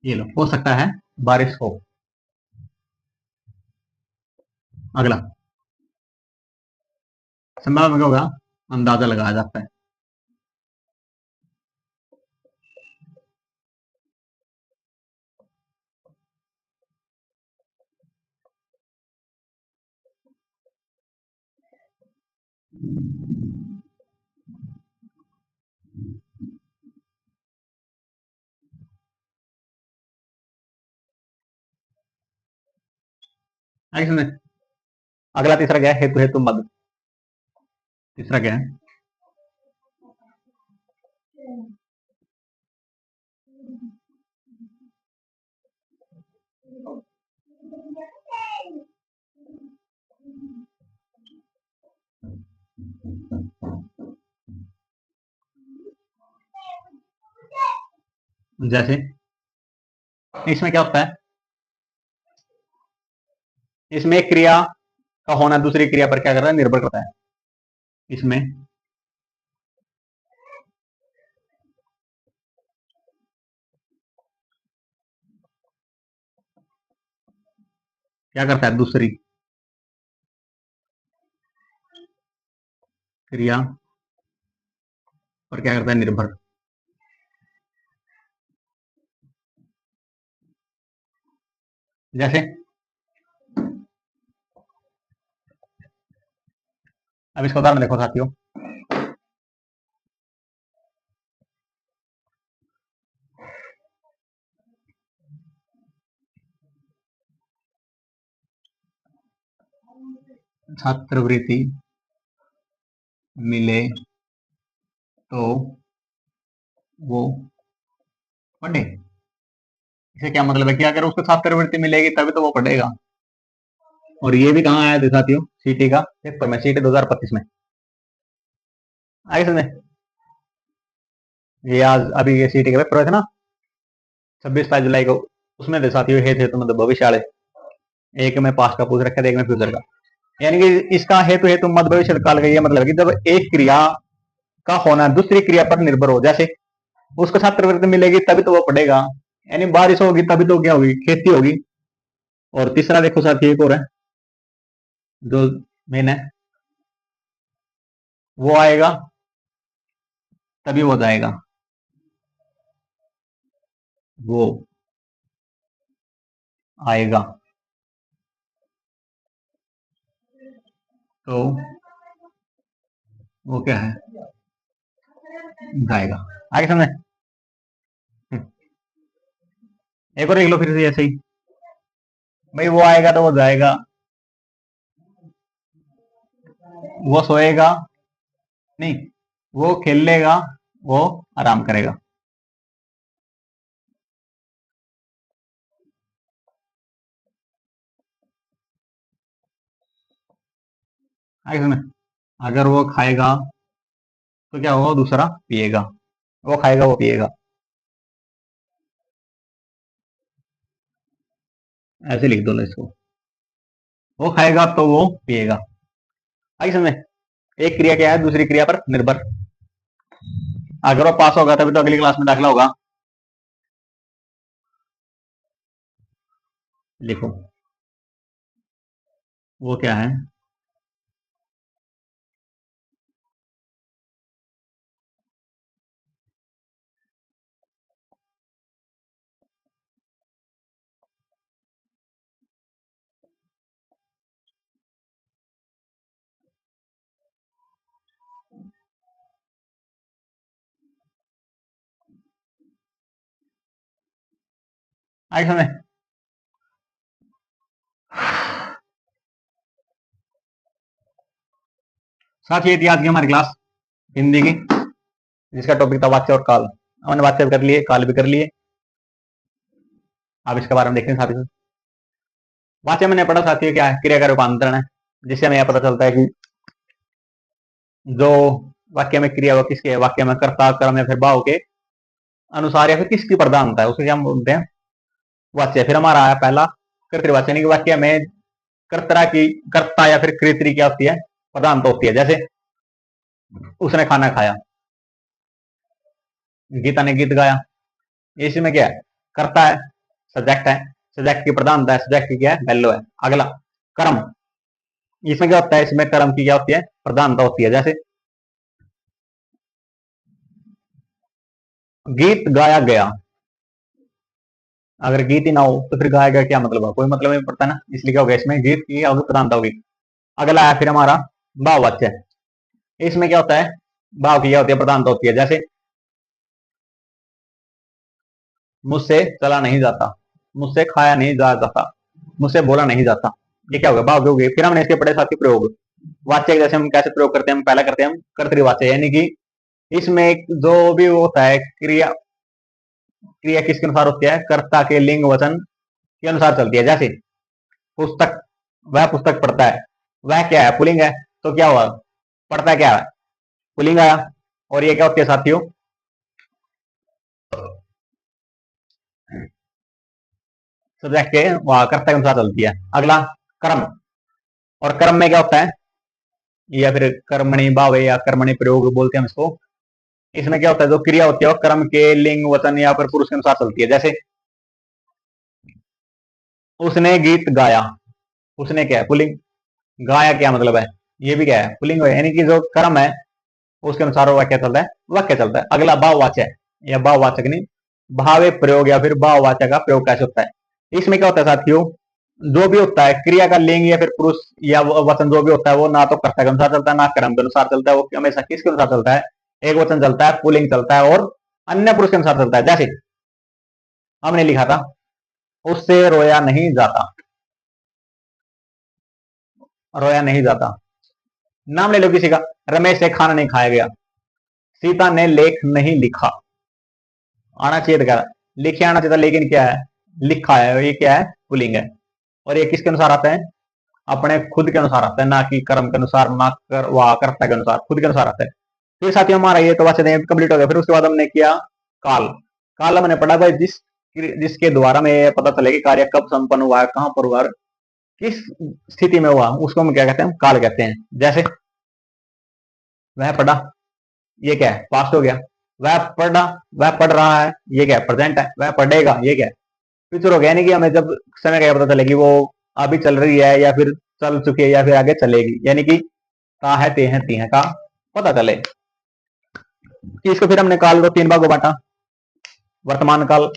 Speaker 1: ये लो, हो सकता है बारिश हो। अगला संभाव्य में क्या होगा? अंदाजा लगाया जाता है। आगे सुने, अगला तीसरा क्या है? हेतु हेतु मद। तीसरा क्या है? जैसे इसमें क्या होता है? इसमें एक क्रिया का होना दूसरी क्रिया पर क्या कर रहा है? निर्भर करता है। इसमें क्या करता है? दूसरी क्रिया पर क्या करता है? निर्भर। जैसे अब इसका उदाहरण देखो साथियों, छात्रवृत्ति मिले तो वो पढ़े। इसे क्या मतलब है कि अगर उसको छात्रवृत्ति मिलेगी तभी तो वो पढ़ेगा। और ये भी कहाँ आया था साथियों? सीटी का पेपर में, सीटी 2025 में। आगे समझे, ये आज अभी ये सीटी का पेपर हुआ था ना, 26-27 जुलाई को, उसमें थे साथियों, हे थे तो मतलब भविष्य वाले, एक में पास्ट का पूछ रखा था, एक में फ्यूचर का। यानी कि इसका हेतु हेतु मत भविष्य काल का ये मतलब है कि जब एक क्रिया का होना दूसरी क्रिया पर निर्भर हो, जैसे उसको छात्रवृत्ति मिलेगी तभी तो वो पढ़ेगा, यानी बारिश होगी तभी तो क्या होगी, खेती होगी। और तीसरा देखो साथी एक और है जो मेन है, वो आएगा तभी हो जाएगा, वो आएगा तो वो क्या है, जाएगा। आगे समझे। एक और देख लो फिर से ऐसे ही, भाई वो आएगा तो वो जाएगा, वो सोएगा नहीं, वो खेल लेगा, वो आराम करेगा। आगे समझे। अगर वो खाएगा तो क्या होगा, दूसरा पिएगा, वो खाएगा वो पिएगा, ऐसे लिख दो ना इसको, वो खाएगा तो वो पिएगा। आगे समझे। एक क्रिया क्या है दूसरी क्रिया पर निर्भर, अगर वो पास होगा तभी तो अगली क्लास में दाखिला होगा। लिखो वो क्या है, आगे समझे। साथ ही थी आज की हमारी क्लास हिंदी की, जिसका टॉपिक था वाच्य और काल। हमने वाच्य भी कर लिए, काल भी कर लिए, आप इसके बारे में देखते हैं साथ ही। वाच्य मैंने पढ़ा साथियों क्या है, क्रिया का रूपांतरण है, जिससे हमें यह पता चलता है कि जो वाक्य में क्रिया वो किसके है, वाक्य में कर्ता कर्म या फिर भाव के अनुसार या फिर किसकी प्रधानता है, उसे क्या हम बोलते हैं, वाच्य। फिर हमारा आया पहला कर्तृवाच्य, यानी कि वाक्य में कर्ता की, कर्ता या फिर कृति क्या होती है, प्रधानता होती है। जैसे उसने खाना खाया, गीता ने गीत गाया, इसमें क्या है, कर्ता है, सब्जेक्ट है, सब्जेक्ट की प्रधानता है, सब्जेक्ट की क्या है, वैल्यू है। अगला कर्म, इसमें क्या होता है, इसमें कर्म की क्या होती है, प्रधानता होती है। जैसे गीत गाया गया, अगर गीत ही ना हो तो फिर गाया गया क्या मतलब है, कोई मतलब नहीं पड़ता ना, इसलिए क्या होगा, इसमें गीत की प्रधानता होगी। अगला है फिर हमारा भाववाच्य, इसमें क्या होता है, भाव की क्या होती है, प्रधानता होती है। जैसे मुझसे चला नहीं जाता, मुझसे खाया नहीं जा जाता, मुझसे बोला नहीं जाता, ये क्या होगा, भाव के हो गए। फिर हमने इसके पढ़े साथी प्रयोग, वाच्य जैसे हम कैसे प्रयोग करते हैं, हम पहला करते हैं हम कर्तृवाच्य, यानी कि इसमें जो भी होता है क्रिया, क्रिया किसके अनुसार होती है, कर्ता के लिंग वचन के अनुसार चलती है। जैसे पुस्तक, वह पुस्तक पढ़ता है, वह क्या है, पुलिंग है, तो क्या हुआ, पढ़ता है क्या है, पुलिंग आया। और ये क्या होती है साथियों, सब्जेक्ट के कर्ता के अनुसार चलती है। अगला कर्म, और कर्म में क्या होता है, या फिर कर्मणि भाव या कर्मणि प्रयोग बोलते हैं हम इसको। इसमें क्या होता है, जो क्रिया होती है वो कर्म के लिंग वचन या फिर पुरुष के अनुसार चलती है। जैसे उसने गीत गाया, उसने क्या है, पुलिंग, गाया क्या मतलब है, ये भी क्या है, पुलिंग है, यानी कि जो कर्म है उसके अनुसार वो वाक्य चलता है, वाक्य चलता है। अगला भाववाच्य है, या भाववाचक नहीं, भावे प्रयोग या फिर भाववाचक का प्रयोग कैसे होता है। इसमें क्या होता है साथियों, जो भी होता है क्रिया का लिंग या फिर पुरुष या वचन जो भी होता है वो ना तो कर्ता के अनुसार चलता है ना कर्म के अनुसार चलता है, वो हमेशा किसके अनुसार चलता है, एक वचन चलता है, पुलिंग चलता है और अन्य पुरुष के अनुसार चलता है। जैसे हमने लिखा था उससे रोया नहीं जाता, रोया नहीं जाता। नाम ले लो किसी का, रमेश से खाना नहीं खाया गया, सीता ने लेख नहीं लिखा, आना चाहिए था, लिखे आना चाहिए था, लेकिन क्या है, लिखा है, ये क्या है, पुलिंग है। और ये किसके अनुसार आता है, अपने खुद के अनुसार आता है, ना कि कर्म के अनुसार, ना कर वाह कर्ता के अनुसार, खुद के अनुसार आता है। फिर साथियों हमारा ये तो वाच्य कंप्लीट हो गया। फिर उसके बाद हमने किया काल, काल हमने पढ़ा भाई जिसके द्वारा में पता चले कि कार्य कब संपन्न हुआ है, कहां पर हुआ, किस स्थिति में हुआ उसको हम क्या कहते हैं, काल कहते हैं। जैसे वह पढ़ा, ये क्या है, पास्ट हो गया। वह पढ़ा, वह पढ़ रहा है, ये क्या है, प्रेजेंट है। वह पढ़ेगा, ये क्या है, फ्यूचर हो गया। यानी कि हमें जब समय का पता चलेगी वो अभी चल रही है या फिर चल चुकी है या फिर आगे चलेगी, यानी कि ता है, ते हैं, ती हैं का पता चले। कि इसको फिर हमने काल को तीन भागों बांटा, वर्तमान काल,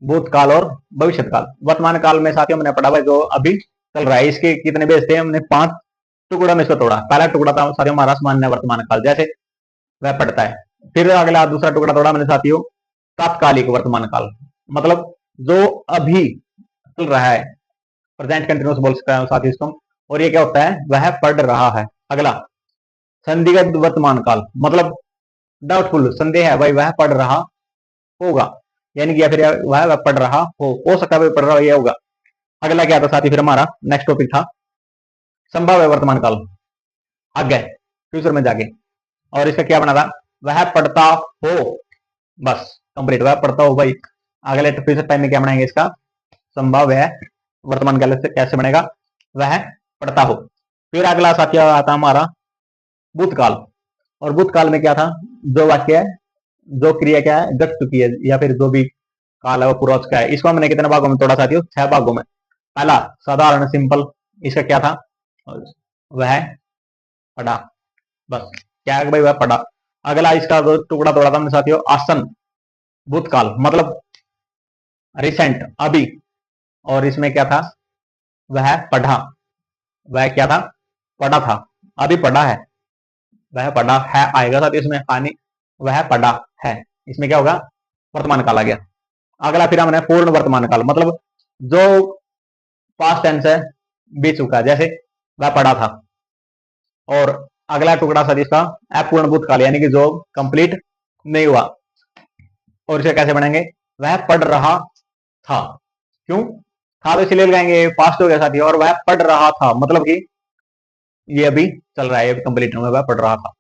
Speaker 1: भूतकाल और भविष्य काल। वर्तमान काल में साथियों हमने पढ़ा हुआ जो अभी चल रहा है, इसके कितने बेस थे, हमने 5 टुकड़ा में इसको तोड़ा। पहला टुकड़ा था साथियों हमारा सामान्य वर्तमान काल, जैसे वह पढ़ता है। फिर अगला दूसरा टुकड़ा तोड़ा मैंने साथियों तात्कालिक वर्तमान काल, मतलब जो अभी चल रहा है, प्रेजेंट कंटिन्यूस बोल सकते हैं साथ ही इसको। और ये क्या होता है, वह पढ़ रहा है। अगला संदिग्ध वर्तमान काल, मतलब डाउटफुल, संदेह है भाई, वह पढ़ रहा होगा, यानी कि या फिर वह पढ़ रहा हो सकता है पढ़ रहा हो, यह होगा। अगला क्या था साथी, फिर हमारा नेक्स्ट टॉपिक था संभाव्य वर्तमान काल, आगे फ्यूचर में जाके। और इसका क्या बना था, वह पढ़ता हो, बस कंप्लीट, वह पढ़ता हो भाई। अगले फ्यूचर टाइम में क्या बनाएंगे, इसका संभाव्य वर्तमान काल से कैसे बनेगा, वह पढ़ता हो। फिर अगला साथी आता हमारा भूतकाल। और भूतकाल में क्या था, जो वाक्य है, जो क्रिया क्या है, घट चुकी है, या फिर जो भी काल है वो पूर्व का है। इसको हमने कितने भागों में तोड़ा साथियों, 6 भागों में। पहला साधारण सिंपल, इसका क्या था, वह पढ़ा, बस क्या है भाई, वह पढ़ा। अगला इसका जो टुकड़ा तोड़ा था हमने साथियों आसन भूतकाल, मतलब रिसेंट, अभी। और इसमें क्या था, वह पढ़ा, वह क्या था, पढ़ा था, अभी पढ़ा है, वह पढ़ा है आएगा साथ इसमें आने, वह पढ़ा है, इसमें क्या होगा, वर्तमान काल आ गया। अगला फिर हमने पूर्ण वर्तमान काल, मतलब जो पास्ट टेंस है, बीत चुका है, जैसे वह पढ़ा था। और अगला टुकड़ा सर इसका अपूर्ण भूतकाल, यानी कि जो कंप्लीट नहीं हुआ। और इसे कैसे बनाएंगे, वह पढ़ रहा था, क्यों था तो इसलिए लगाएंगे, पास्ट हो गया साथी। और वह पढ़ रहा था, मतलब कि ये अभी चल रहा है, ये कंप्लीट नहीं हुआ, वह पढ़ रहा था,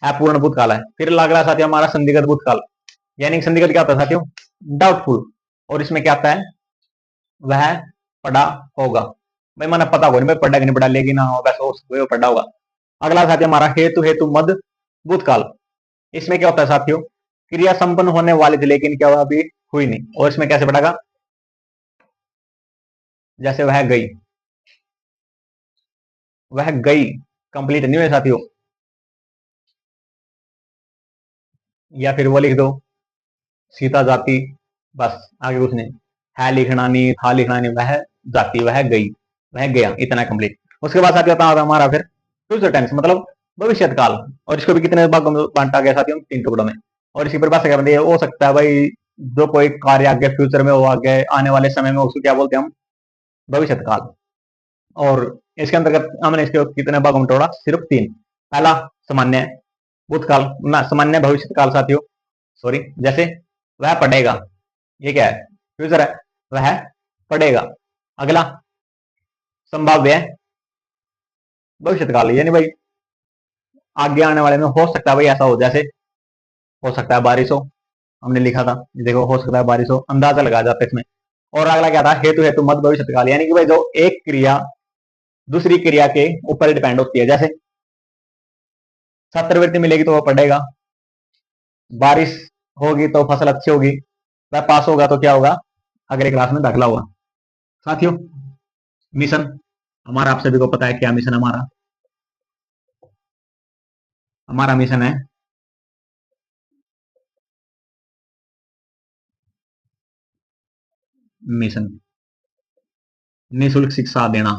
Speaker 1: अपूर्ण भूतकाल है। फिर अगला साथी हमारा संदिग्ध भूतकाल, यानी संदिग्ध क्या होता है साथियों, डाउटफुल। और इसमें क्या आता है, वह पढ़ा होगा, भाई मैंने पता होगा नहीं, पढ़ा कि नहीं पढ़ा, लेकिन हाँ वैसे वो पढ़ा होगा। अगला साथी हमारा हेतु हेतु मद भूतकाल। इसमें क्या होता है साथियों, क्रिया संपन्न होने वाली थी लेकिन क्या हुआ, अभी हुई नहीं। और इसमें कैसे पढ़ेगा, जैसे वह गई, वह गई कंप्लीट नहीं हुए साथियों, या फिर वो लिख दो सीता जाती, बस आगे कुछ नहीं, है लिखना नहीं, था लिखना नहीं, वह जाती, वह गई, वह गया, इतना कंप्लीट। उसके बाद साथियों आता है हमारा फिर फ्यूचर टेंस, मतलब भविष्य काल। और इसको भी कितने भागों में बांटा गया साथियों, 3 टुकड़ों में। और इसी पर बात क्या बनती है, हो सकता है भाई जो कोई कार्य आगे फ्यूचर में हो, आगे आने वाले समय में, उसको क्या बोलते हैं हम, भविष्य काल। और इसके अंतर्गत हमने इसके कितने भागों में तोड़ा, सिर्फ 3। पहला सामान्य भूतकाल ना, सामान्य भविष्य काल साथियों, सॉरी, जैसे वह पढ़ेगा, ये क्या है, फ्यूचर है, वह पढ़ेगा। अगला संभाव्य भविष्य काल, यानी भाई आगे आने वाले में हो सकता है भाई ऐसा हो, जैसे हो सकता है बारिश हो, हमने लिखा था, देखो हो सकता है बारिश हो, अंदाजा लगा जाता है इसमें। और अगला क्या था, हेतु हेतु मत भविष्य काल, यानी कि भाई जो एक क्रिया दूसरी क्रिया के ऊपर डिपेंड होती है। जैसे छात्रवृत्ति मिलेगी तो वो पढ़ेगा, बारिश होगी तो फसल अच्छी होगी, वह पास होगा तो क्या होगा, अगले क्लास में दाखिला होगा। साथियों मिशन हमारा, आप सभी को पता है क्या मिशन हमारा, हमारा मिशन है मिशन निःशुल्क शिक्षा देना,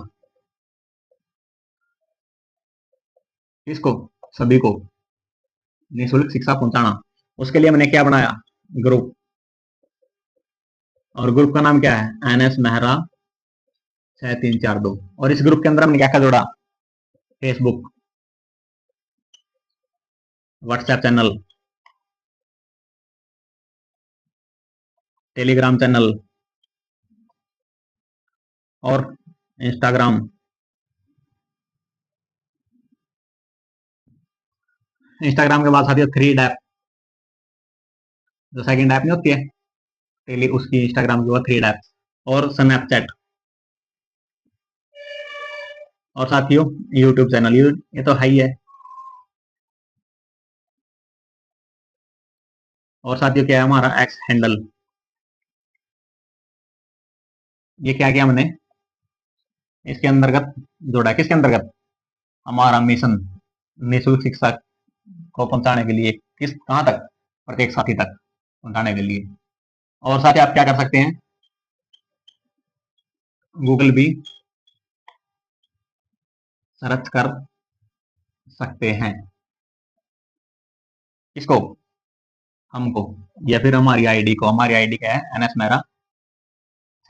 Speaker 1: किसको, सभी को निःशुल्क शिक्षा पहुंचाना। उसके लिए मैंने क्या बनाया, ग्रुप। और ग्रुप का नाम क्या है, NS मेहरा 6342। और इस ग्रुप के अंदर हमने क्या क्या जोड़ा, Facebook, WhatsApp channel, Telegram channel और इंस्टाग्राम। इंस्टाग्राम के बाद साथियों थ्री डैप, जो सेकंड ऐप नहीं होती है टेली, उसकी इंस्टाग्राम के बाद थ्री डैप। और स्नैपचैट, और साथियों यूट्यूब चैनल, ये तो है ही है। और साथियों क्या है हमारा एक्स हैंडल, ये क्या किया हमने इसके अंतर्गत जोड़ा, किसके अंतर्गत, हमारा मिशन निःशुल्क शिक्षा को पहुंचाने के लिए, किस कहां तक, प्रत्येक साथी तक पहुंचाने के लिए। और साथ ही आप क्या कर सकते हैं, गूगल भी सर्च कर सकते हैं, किसको, हमको, या फिर हमारी आईडी को। हमारी आईडी क्या है, NS मेरा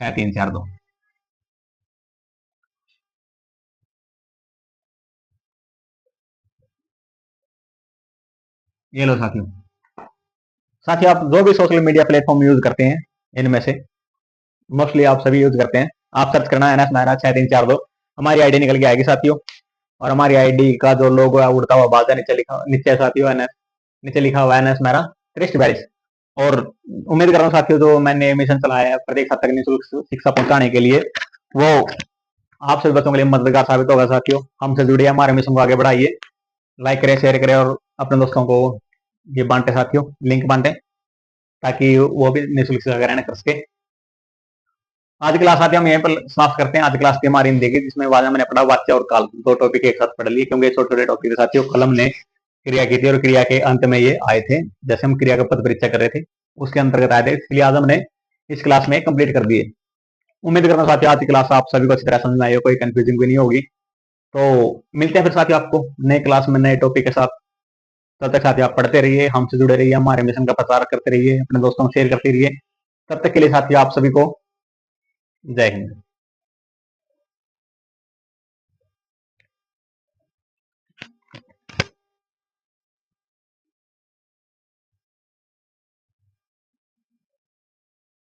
Speaker 1: 6342। ये लो साथियों। साथियों आप जो भी सोशल मीडिया प्लेटफॉर्म यूज करते हैं, इनमें से मोस्टली आप सभी यूज करते हैं, आप सर्च करना NS मेरा 6342, हमारी आईडी निकल के आएगी साथियों। और हमारी आईडी का जो लोगो है उड़ता हुआ बाजा नीचे लिखा, नीचे साथियों NS, नीचे लिखा हुआ NS मेरा 6342। और उम्मीद कर रहा हूँ साथियों जो मैंने मिशन चलाया है प्रत्येक छात्र को निःशुल्क शिक्षा पहुंचाने के लिए, वो आप सभी बच्चों के लिए मददगार साबित होगा साथियों। हमसे जुड़िए, हमारे मिशन को आगे बढ़ाइए, लाइक करें, शेयर करें और अपने दोस्तों को ये बांटे साथियों, लिंक बांटे, ताकि वो भी निःशुल्क शिक्षा ग्रहण कर सके। आज की क्लास साथियों हम यहीं पर समाप्त करते हैं। आज क्लास थी हमारी हिंदी की, जिसमें आज मैंने पढ़ा वाच्य और काल, दो टॉपिक एक साथ पढ़ लिए, क्योंकि छोटे छोटे टॉपिक थे साथियों। कलम ने क्रिया की थी और क्रिया के अंत में ये आए थे, जैसे हम क्रिया का पद परीक्षा कर रहे थे उसके अंतर्गत आए थे, इसलिए आज हमने इस क्लास में कंप्लीट कर दिए। उम्मीद करता हूँ साथियों आज की क्लास आप सभी को अच्छी तरह समझ में आई हो, कोई कंफ्यूजिंग भी नहीं होगी। तो मिलते हैं फिर साथियों आपको नए क्लास में नए टॉपिक के साथ। तब तक साथियों आप पढ़ते रहिए, हमसे जुड़े रहिए, हमारे मिशन का प्रचार करते रहिए, अपने दोस्तों को शेयर करते रहिए। तब तक के लिए साथियों आप सभी को जय हिंद।